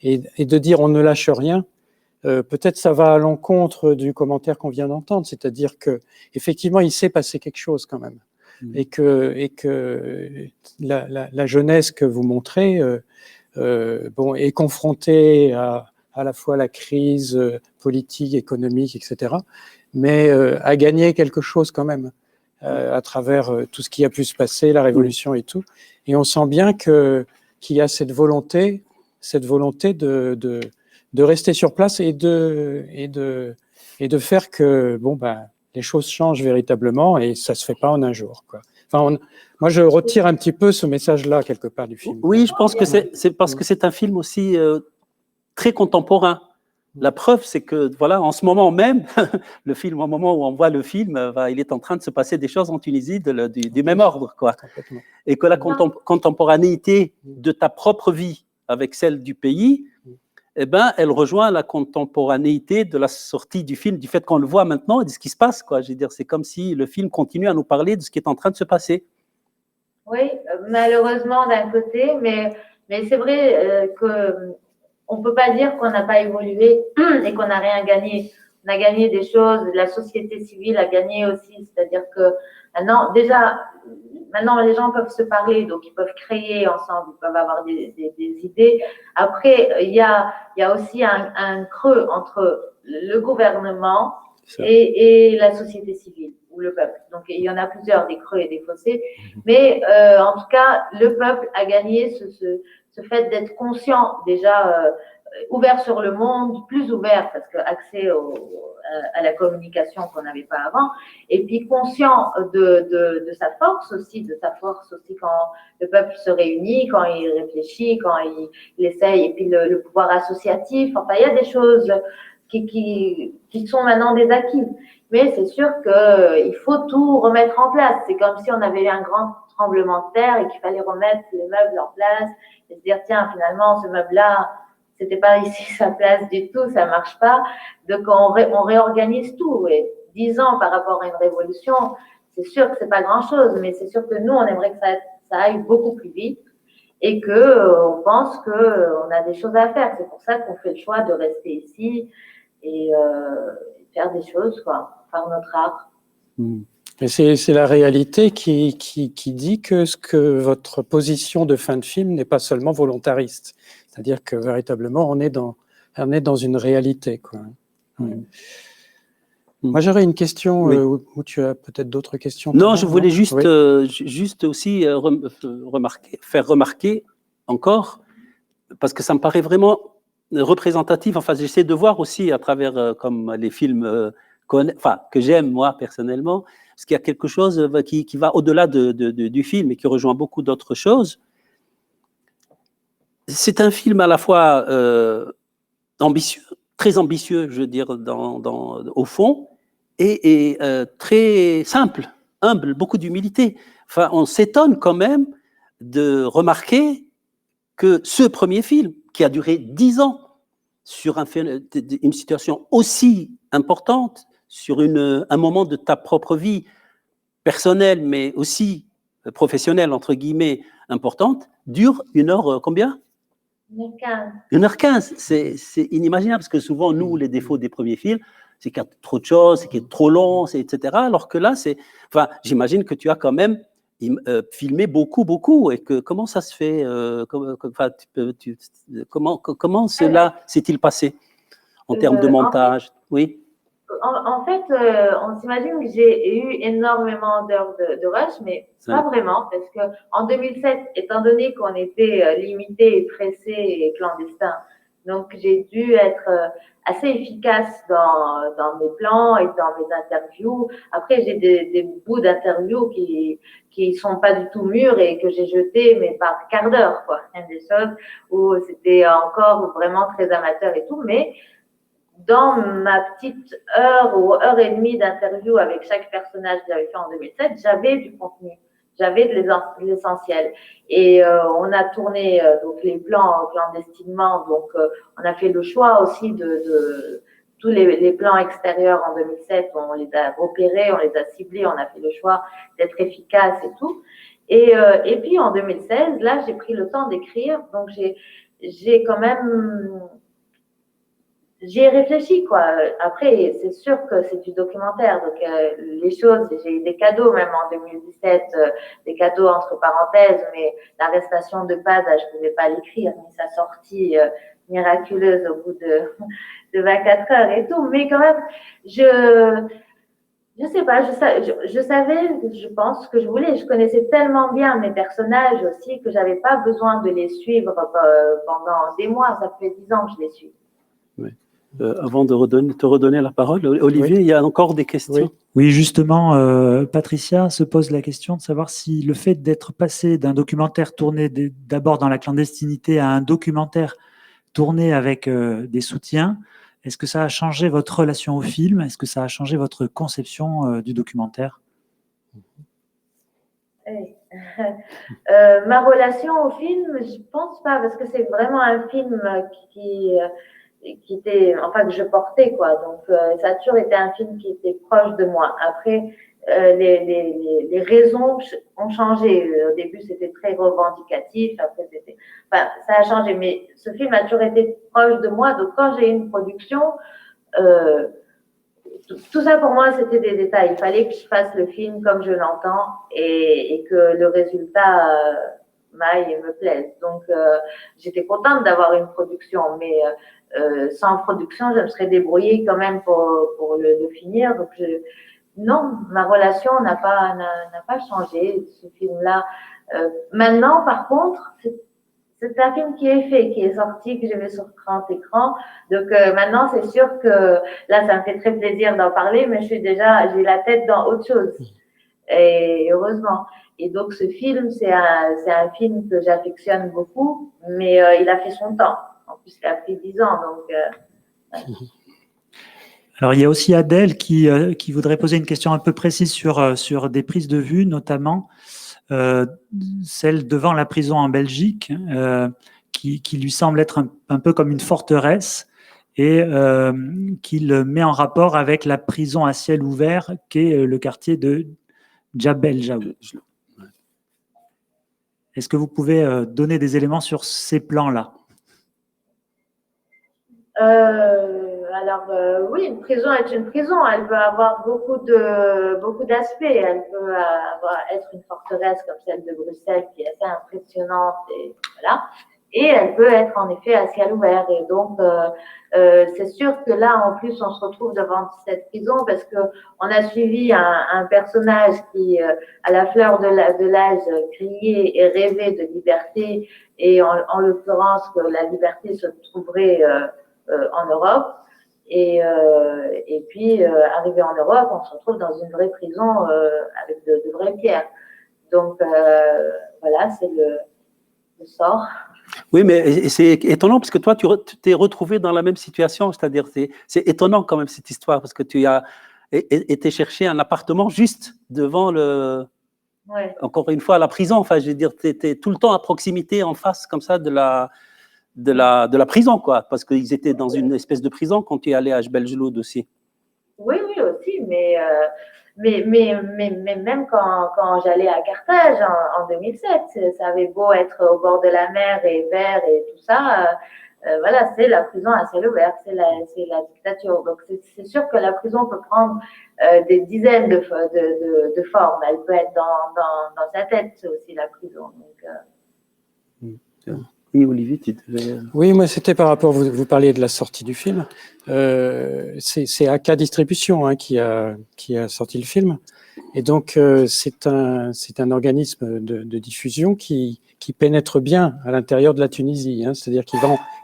Et de dire on ne lâche rien. Peut-être ça va à l'encontre du commentaire qu'on vient d'entendre, c'est-à-dire que effectivement il s'est passé quelque chose quand même. Et que la jeunesse que vous montrez est confrontée à la fois la crise politique, économique, etc., mais a gagné quelque chose quand même à travers tout ce qui a pu se passer, la révolution et tout. Et on sent bien qu'il y a cette volonté de rester sur place et de faire que les choses changent véritablement et ça se fait pas en un jour, quoi. Enfin, moi, je retire un petit peu ce message-là quelque part du film. Oui, je pense que c'est parce que c'est un film aussi très contemporain. La preuve, c'est que voilà, en ce moment même, le film, au moment où on voit le film, il est en train de se passer des choses en Tunisie du même ordre, quoi. Et que la contemporanéité de ta propre vie avec celle du pays, elle rejoint la contemporanéité de la sortie du film, du fait qu'on le voit maintenant et de ce qui se passe, quoi. Je veux dire, c'est comme si le film continue à nous parler de ce qui est en train de se passer. Oui, malheureusement d'un côté, mais c'est vrai qu'on ne peut pas dire qu'on n'a pas évolué et qu'on n'a rien gagné. On a gagné des choses, la société civile a gagné aussi, c'est-à-dire que maintenant les gens peuvent se parler, donc ils peuvent créer ensemble, ils peuvent avoir des idées. Après, il y a aussi un creux entre le gouvernement et la société civile ou le peuple. Donc il y en a plusieurs, des creux et des fossés. Mais en tout cas, le peuple a gagné ce fait d'être conscient déjà, ouvert sur le monde, plus ouvert parce que accès à la communication qu'on n'avait pas avant, et puis conscient de sa force aussi quand le peuple se réunit, quand il réfléchit, quand il essaye, et puis le pouvoir associatif. Enfin, il y a des choses qui sont maintenant des acquis. Mais c'est sûr qu'il faut tout remettre en place. C'est comme si on avait eu un grand tremblement de terre et qu'il fallait remettre les meubles en place et se dire, tiens, finalement, ce meuble-là, c'était pas ici sa place du tout, ça marche pas. Donc, on réorganise tout. Et 10 ans par rapport à une révolution, c'est sûr que c'est pas grand-chose, mais c'est sûr que nous, on aimerait que ça aille beaucoup plus vite et on pense qu'on a des choses à faire. C'est pour ça qu'on fait le choix de rester ici et faire des choses, quoi, par notre art. Et c'est la réalité qui dit que votre position de fin de film n'est pas seulement volontariste. C'est-à-dire que véritablement, on est dans on est dans une réalité, quoi. Moi, j'aurais une question, où tu as peut-être d'autres questions. Non, je voulais juste, juste aussi faire remarquer encore, parce que ça me paraît vraiment représentatif. Enfin, j'essaie de voir aussi à travers comme les films que j'aime moi personnellement, parce qu'il y a quelque chose qui va au-delà du film et qui rejoint beaucoup d'autres choses. C'est un film à la fois ambitieux, très ambitieux, je veux dire, au fond, et très simple, humble, beaucoup d'humilité. Enfin, on s'étonne quand même de remarquer que ce premier film, qui a duré 10 ans, sur une situation aussi importante, sur un moment de ta propre vie personnelle, mais aussi professionnelle, entre guillemets, importante, dure 1h combien ? 1h15. 1h15, c'est inimaginable, parce que souvent, nous, les défauts des premiers films, c'est qu'il y a trop de choses, c'est qu'il est trop long, etc. Alors que là, j'imagine que tu as quand même filmé beaucoup, et que comment ça se fait, comment cela s'est-il passé en termes de montage? Oui. En fait, on s'imagine que j'ai eu énormément d'heures de rush, mais pas vraiment, parce que en 2007, étant donné qu'on était limité, pressé et clandestin, donc j'ai dû être assez efficace dans mes plans et dans mes interviews. Après, j'ai des bouts d'interviews qui sont pas du tout mûrs et que j'ai jetés, mais par quart d'heure, quoi. Il y a des choses où c'était encore vraiment très amateur et tout, mais dans ma petite heure ou heure et demie d'interview avec chaque personnage que j'avais fait en 2007, j'avais du contenu, j'avais de l'essentiel. Et on a tourné donc les plans clandestinement, donc on a fait le choix aussi de tous les plans extérieurs en 2007, on les a repérés, on les a ciblés, on a fait le choix d'être efficace et tout. Et puis en 2016, là, j'ai pris le temps d'écrire, donc j'ai quand même... J'y ai réfléchi, quoi. Après, c'est sûr que c'est du documentaire, donc les choses, j'ai eu des cadeaux même en 2017, des cadeaux entre parenthèses, mais l'arrestation de Paz, je pouvais pas l'écrire, ni sa sortie miraculeuse au bout de 24 heures et tout. Mais quand même, je sais pas, je savais, je pense que je voulais. Je connaissais tellement bien mes personnages aussi que j'avais pas besoin de les suivre pendant des mois. Ça fait 10 ans que je les suis. Oui. Avant de te redonner la parole, Olivier, il y a encore des questions. Oui, justement, Patricia se pose la question de savoir si le fait d'être passé d'un documentaire tourné d'abord dans la clandestinité à un documentaire tourné avec des soutiens, est-ce que ça a changé votre relation au film? Est-ce que ça a changé votre conception du documentaire? Oui. Ma relation au film, je pense pas, parce que c'est vraiment un film qui était, enfin, que je portais, quoi. Donc, ça a toujours été un film qui était proche de moi. Après, les raisons ont changé. Au début, c'était très revendicatif. Après, enfin, ça a changé. Mais ce film a toujours été proche de moi. Donc, quand j'ai eu une production, tout ça pour moi, c'était des détails. Il fallait que je fasse le film comme je l'entends et que le résultat m'aille et me plaise. Donc, j'étais contente d'avoir une production, mais sans production, je me serais débrouillée quand même pour le finir. Donc, non, ma relation n'a pas changé, ce film-là. Maintenant, par contre, c'est un film qui est fait, qui est sorti, que j'ai vu sur 30 écrans. Donc, maintenant, c'est sûr que là, ça me fait très plaisir d'en parler, mais j'ai la tête dans autre chose. Et heureusement. Et donc, ce film, c'est un film que j'affectionne beaucoup, mais il a fait son temps. En plus, il a pris 10 ans, donc... Ouais. Alors, il y a aussi Adèle qui voudrait poser une question un peu précise sur des prises de vue, notamment celle devant la prison en Belgique, qui lui semble être un peu comme une forteresse et qu'il met en rapport avec la prison à ciel ouvert qu'est le quartier de Djabel Jaoul. Est-ce que vous pouvez donner des éléments sur ces plans-là? Alors, oui, une prison est une prison. Elle peut avoir beaucoup d'aspects. Elle peut être une forteresse comme celle de Bruxelles qui est assez impressionnante. Et voilà. et elle peut être en effet à ciel ouvert. Et donc, c'est sûr que là, en plus, on se retrouve devant cette prison parce que on a suivi un personnage qui, à la fleur de l'âge, criait et rêvait de liberté, et en l'occurrence que la liberté se trouverait en Europe. Et puis, arrivé en Europe, on se retrouve dans une vraie prison avec de vraies pierres. Donc, voilà, c'est le sort. Oui, mais c'est étonnant parce que toi, tu t'es retrouvé dans la même situation. C'est-à-dire, c'est étonnant quand même cette histoire parce que tu as été chercher un appartement juste devant Ouais. encore une fois, la prison. Enfin, je veux dire, tu étais tout le temps à proximité, en face, comme ça, de la prison, quoi. Parce qu'ils étaient dans une espèce de prison quand tu es allé à Jbel-Jloud aussi. Oui, aussi, mais même quand j'allais à Carthage en 2007, ça avait beau être au bord de la mer et vert et tout ça, voilà, c'est la prison à ciel ouvert, c'est la dictature. Donc, c'est sûr que la prison peut prendre des dizaines de formes. Elle peut être dans sa tête, c'est aussi la prison. Donc, Oui, Olivier, tu devais... Oui, moi, c'était par rapport, vous parliez de la sortie du film. C'est AK Distribution qui a sorti le film. Et donc, c'est un organisme de diffusion qui pénètre bien à l'intérieur de la Tunisie, c'est-à-dire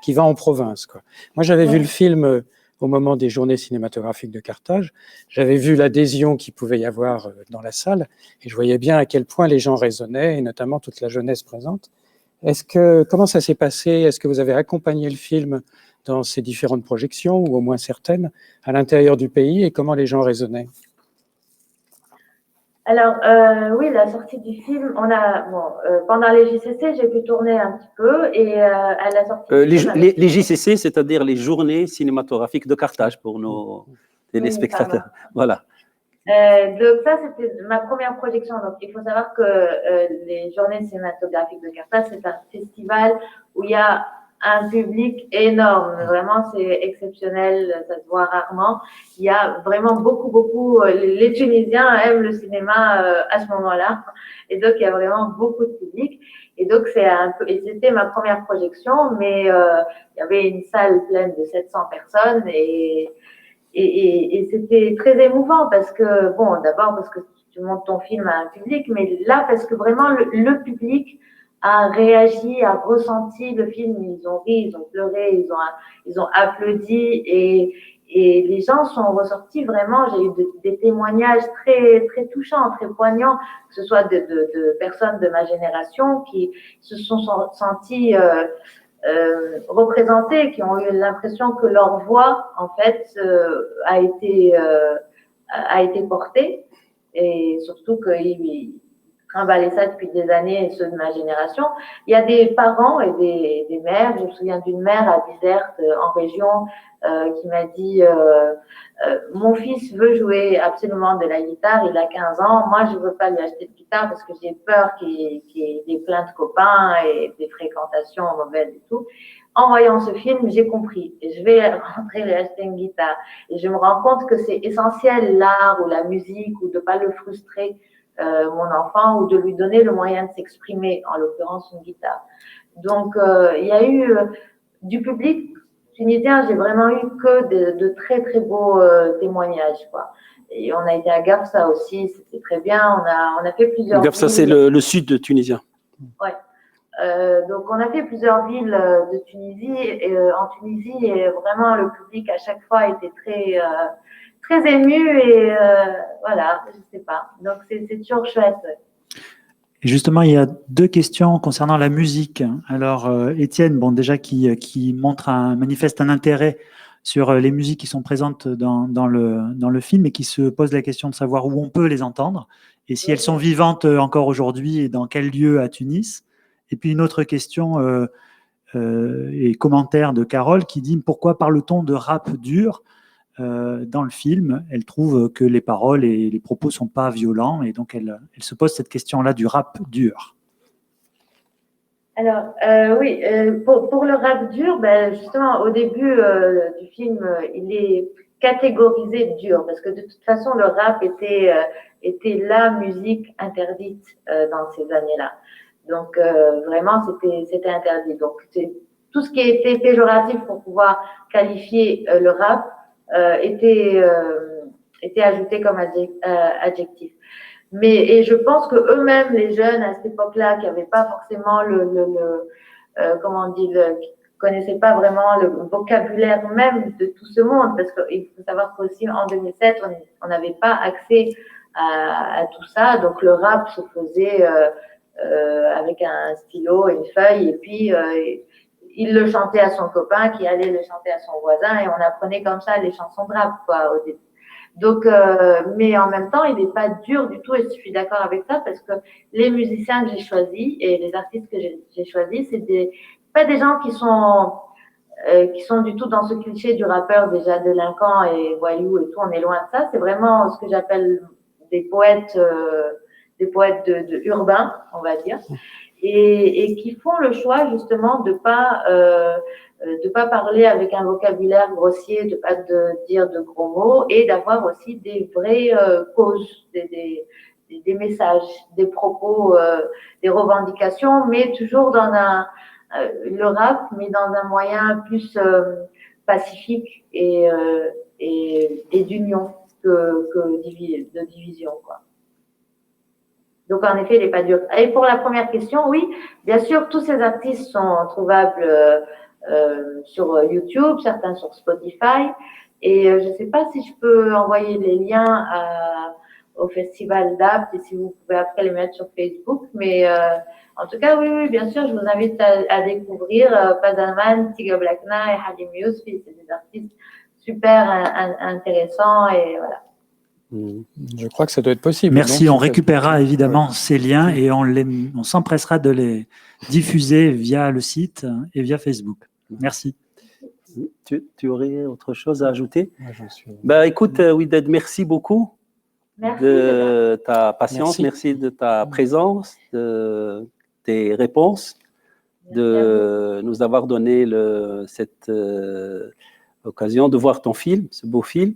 qui va en province, quoi. Moi, j'avais vu le film au moment des journées cinématographiques de Carthage. J'avais vu l'adhésion qu'il pouvait y avoir dans la salle, et je voyais bien à quel point les gens raisonnaient, et notamment toute la jeunesse présente. Comment ça s'est passé? Est-ce que vous avez accompagné le film dans ces différentes projections, ou au moins certaines, à l'intérieur du pays, et comment les gens raisonnaient? Alors, oui, la sortie du film, pendant les JCC, j'ai pu tourner un petit peu, et à la sortie du film, les JCC, c'est-à-dire les journées cinématographiques de Carthage pour nos téléspectateurs. Oui, voilà. Donc ça, c'était ma première projection. Donc, il faut savoir que les journées cinématographiques de Carthage, c'est un festival où il y a un public énorme. Vraiment, c'est exceptionnel, ça se voit rarement. Il y a vraiment beaucoup, les Tunisiens aiment le cinéma à ce moment-là. Et donc, il y a vraiment beaucoup de public. Et donc, et c'était ma première projection, mais il y avait une salle pleine de 700 personnes, et c'était très émouvant parce que, d'abord parce que tu montes ton film à un public, mais là, parce que vraiment le public a réagi, a ressenti le film. Ils ont ri, ils ont pleuré, ils ont applaudi, et les gens sont ressortis vraiment. J'ai eu des témoignages très, très touchants, très poignants, que ce soit de personnes de ma génération qui se sont sentis représentés, qui ont eu l'impression que leur voix, en fait, a été portée, et surtout qu'ils trimballaient ça depuis des années, ceux de ma génération. Il y a des parents et des mères. Je me souviens d'une mère à Bizerte, en région, qui m'a dit mon fils veut jouer absolument de la guitare, il a 15 ans, moi je veux pas lui acheter de guitare parce que j'ai peur qu'il y ait des plaintes copains et des fréquentations mauvaises et tout. En voyant ce film, j'ai compris, et je vais rentrer lui acheter une guitare. Et je me rends compte que c'est essentiel, l'art ou la musique, ou de pas le frustrer, mon enfant, ou de lui donner le moyen de s'exprimer, en l'occurrence une guitare. Donc il y a eu du public tunisien, j'ai vraiment eu que de très très beaux témoignages, quoi. Et on a été à Gafsa aussi, c'était très bien. On a fait plusieurs. Gafsa, c'est le sud tunisien. Ouais. Donc on a fait plusieurs villes de Tunisie, en Tunisie, et vraiment le public à chaque fois était très très ému, et voilà, je sais pas. Donc c'est toujours chouette. Ouais. Et justement, il y a deux questions concernant la musique. Alors, Étienne, déjà qui manifeste un intérêt sur les musiques qui sont présentes dans le film, et qui se pose la question de savoir où on peut les entendre, et si elles sont vivantes encore aujourd'hui, et dans quel lieu à Tunis. Et puis une autre question et commentaire de Carole qui dit: pourquoi parle-t-on de rap dur dans le film? Elle trouve que les paroles et les propos ne sont pas violents, et donc elle se pose cette question-là du rap dur. Alors, oui, pour le rap dur, justement, au début du film, il est catégorisé dur, parce que de toute façon, le rap était la musique interdite dans ces années-là. Donc, vraiment, c'était interdit. Donc, tout ce qui était péjoratif pour pouvoir qualifier le rap était ajouté comme adjectif. Et je pense que eux-mêmes, les jeunes à cette époque-là, qui n'avaient pas forcément comment on dit, qui connaissaient pas vraiment le vocabulaire même de tout ce monde, parce qu'il faut savoir qu'aussi en 2007, on n'avait pas accès à tout ça, donc le rap se faisait avec un stylo, une feuille, et puis il le chantait à son copain, qui allait le chanter à son voisin, et on apprenait comme ça les chansons de rap, quoi, au début. Donc, mais en même temps, il n'est pas dur du tout, et je suis d'accord avec ça, parce que les musiciens que j'ai choisis et les artistes que j'ai choisis, c'est pas des gens qui sont du tout dans ce cliché du rappeur déjà délinquant et voyou et tout, on est loin de ça. C'est vraiment ce que j'appelle des poètes urbains, on va dire, et qui font le choix justement de pas parler avec un vocabulaire grossier, de pas dire de gros mots, et d'avoir aussi des vraies causes, des messages, des propos, des revendications, mais toujours dans le rap, mais dans un moyen plus pacifique et d'union que de division, quoi. Donc, en effet, il n'est pas dur. Et pour la première question, oui, bien sûr, tous ces artistes sont trouvables sur YouTube, certains sur Spotify. Et je ne sais pas si je peux envoyer les liens au festival d'Apt et si vous pouvez après les mettre sur Facebook. Mais en tout cas, oui, bien sûr, je vous invite à découvrir Pazalman, Tiga Blackna et Halim Yousfi. C'est des artistes super intéressants et voilà. Je crois que ça doit être possible. Merci, donc, on récupérera évidemment ces liens et on s'empressera de les diffuser via le site et via Facebook. Merci. Tu aurais autre chose à ajouter? Écoute, Widad, merci beaucoup de ta patience, merci de ta présence, de tes réponses, de nous avoir donné cette occasion de voir ton film, ce beau film.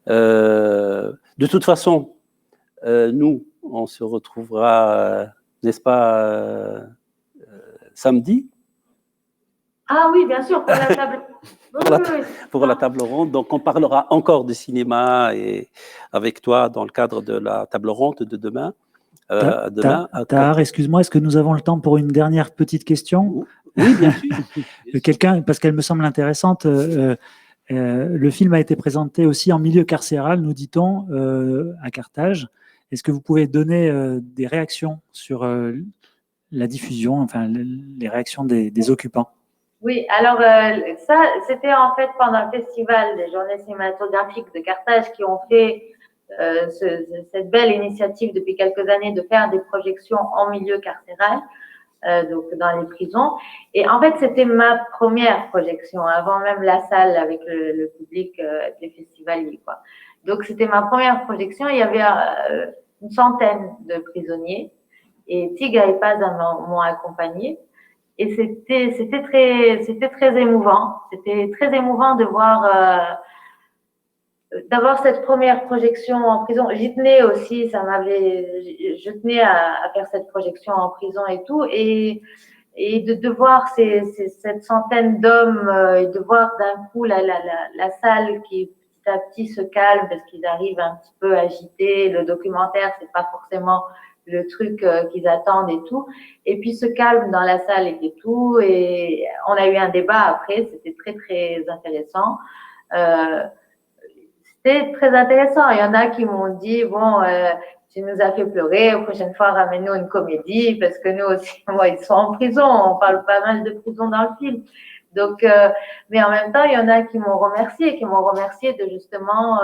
De toute façon, nous, on se retrouvera, n'est-ce pas, samedi? Ah oui, bien sûr, pour la table. Pour la table ronde. Donc, on parlera encore de cinéma et avec toi dans le cadre de la table ronde de demain. Tahar, excuse-moi, est-ce que nous avons le temps pour une dernière petite question? Oui, bien sûr. Quelqu'un, parce qu'elle me semble intéressante. Le film a été présenté aussi en milieu carcéral, nous dit-on, à Carthage. Est-ce que vous pouvez donner des réactions sur la diffusion, enfin les réactions des occupants? Oui, alors ça, c'était en fait pendant le festival des journées cinématographiques de Carthage qui ont fait cette belle initiative depuis quelques années de faire des projections en milieu carcéral. Donc dans les prisons. Et en fait, c'était ma première projection, avant même la salle avec le public, les festivaliers, quoi. Donc, c'était ma première projection. Il y avait une centaine de prisonniers et Tiga et Paz m'ont accompagné. Et c'était très émouvant. C'était très émouvant de voir d'avoir cette première projection en prison. J'y tenais aussi, je tenais à faire cette projection en prison et tout, et de voir cette centaine d'hommes et de voir d'un coup la salle qui petit à petit se calme parce qu'ils arrivent un petit peu agités. Le documentaire, c'est pas forcément le truc qu'ils attendent et tout. Et puis se calme dans la salle et tout. Et on a eu un débat après, c'était très très intéressant. C'était très intéressant. Il y en a qui m'ont dit, bon, tu nous as fait pleurer, la prochaine fois, ramène-nous une comédie, parce que nous aussi, ils sont en prison, on parle pas mal de prison dans le film. Donc, mais en même temps, il y en a qui m'ont remercié de justement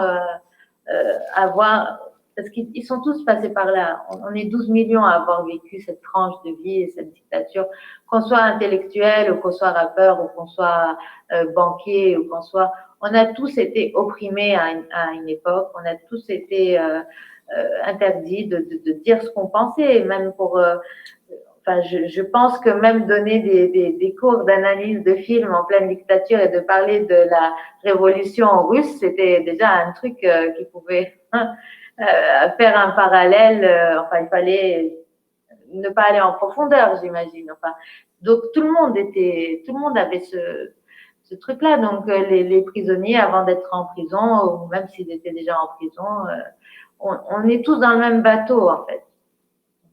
avoir, parce qu'ils sont tous passés par là. On est 12 millions à avoir vécu cette tranche de vie et cette dictature, qu'on soit intellectuel ou qu'on soit rappeur ou qu'on soit banquier ou qu'on soit... On a tous été opprimés à une époque, on a tous été interdits de dire ce qu'on pensait, même pour... je pense que même donner des cours d'analyse de films en pleine dictature et de parler de la révolution russe, c'était déjà un truc qui pouvait faire un parallèle. Il fallait ne pas aller en profondeur, j'imagine. Enfin, donc tout le monde avait ce truc-là. Donc les prisonniers, avant d'être en prison, ou même s'ils étaient déjà en prison, on est tous dans le même bateau, en fait.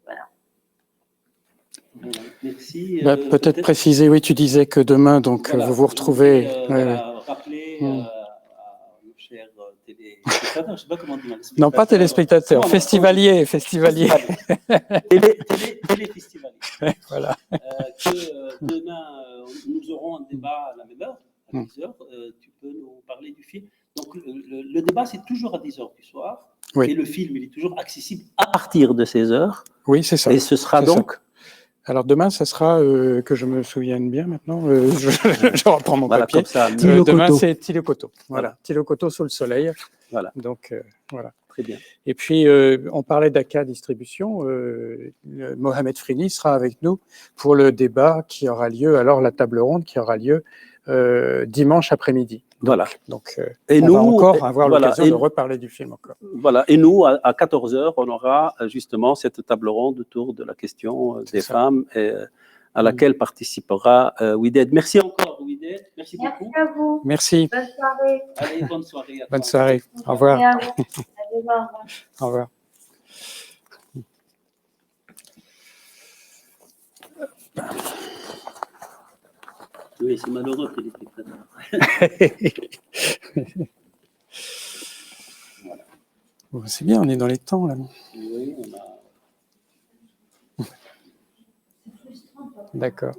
Voilà. Merci. Peut-être préciser, oui, tu disais que demain, donc, voilà, vous vous retrouvez. Rappeler à nos chers téléspectateurs, je ne sais pas comment dire. Non, pas téléspectateurs, festivaliers. Téléfestivaliers. Voilà. Que demain, nous aurons un débat à la même heure, à 10h. Tu peux nous parler du film. Donc, le débat, c'est toujours à 10h du soir. Oui. Et le film, il est toujours accessible à partir de 16h. Oui, c'est ça. Et ce sera donc... Alors demain, ça sera, que je me souvienne bien maintenant, je reprends mon papier. Comme ça, demain, c'est Tilokoto. Voilà, Tilokoto sous le soleil. Voilà. Donc, voilà. Très bien. Et puis, on parlait d'Aka Distribution. Mohamed Frini sera avec nous pour le débat qui aura lieu, alors la table ronde qui aura lieu dimanche après-midi. Voilà. Donc, et on nous, va encore avoir l'occasion de reparler du film encore. Voilà. Et nous, à 14h, on aura justement cette table ronde autour de la question des femmes et, à laquelle participera Wided. Merci encore, Wided. Merci beaucoup. Merci à vous. Merci. Bonne soirée. Allez, bonne soirée. À Bonne soirée. Au revoir. Et à vous. À demain. Au revoir. Oui, c'est malheureux, téléspectateurs. Voilà. Bon, c'est bien, on est dans les temps, là. Oui, on a... D'accord.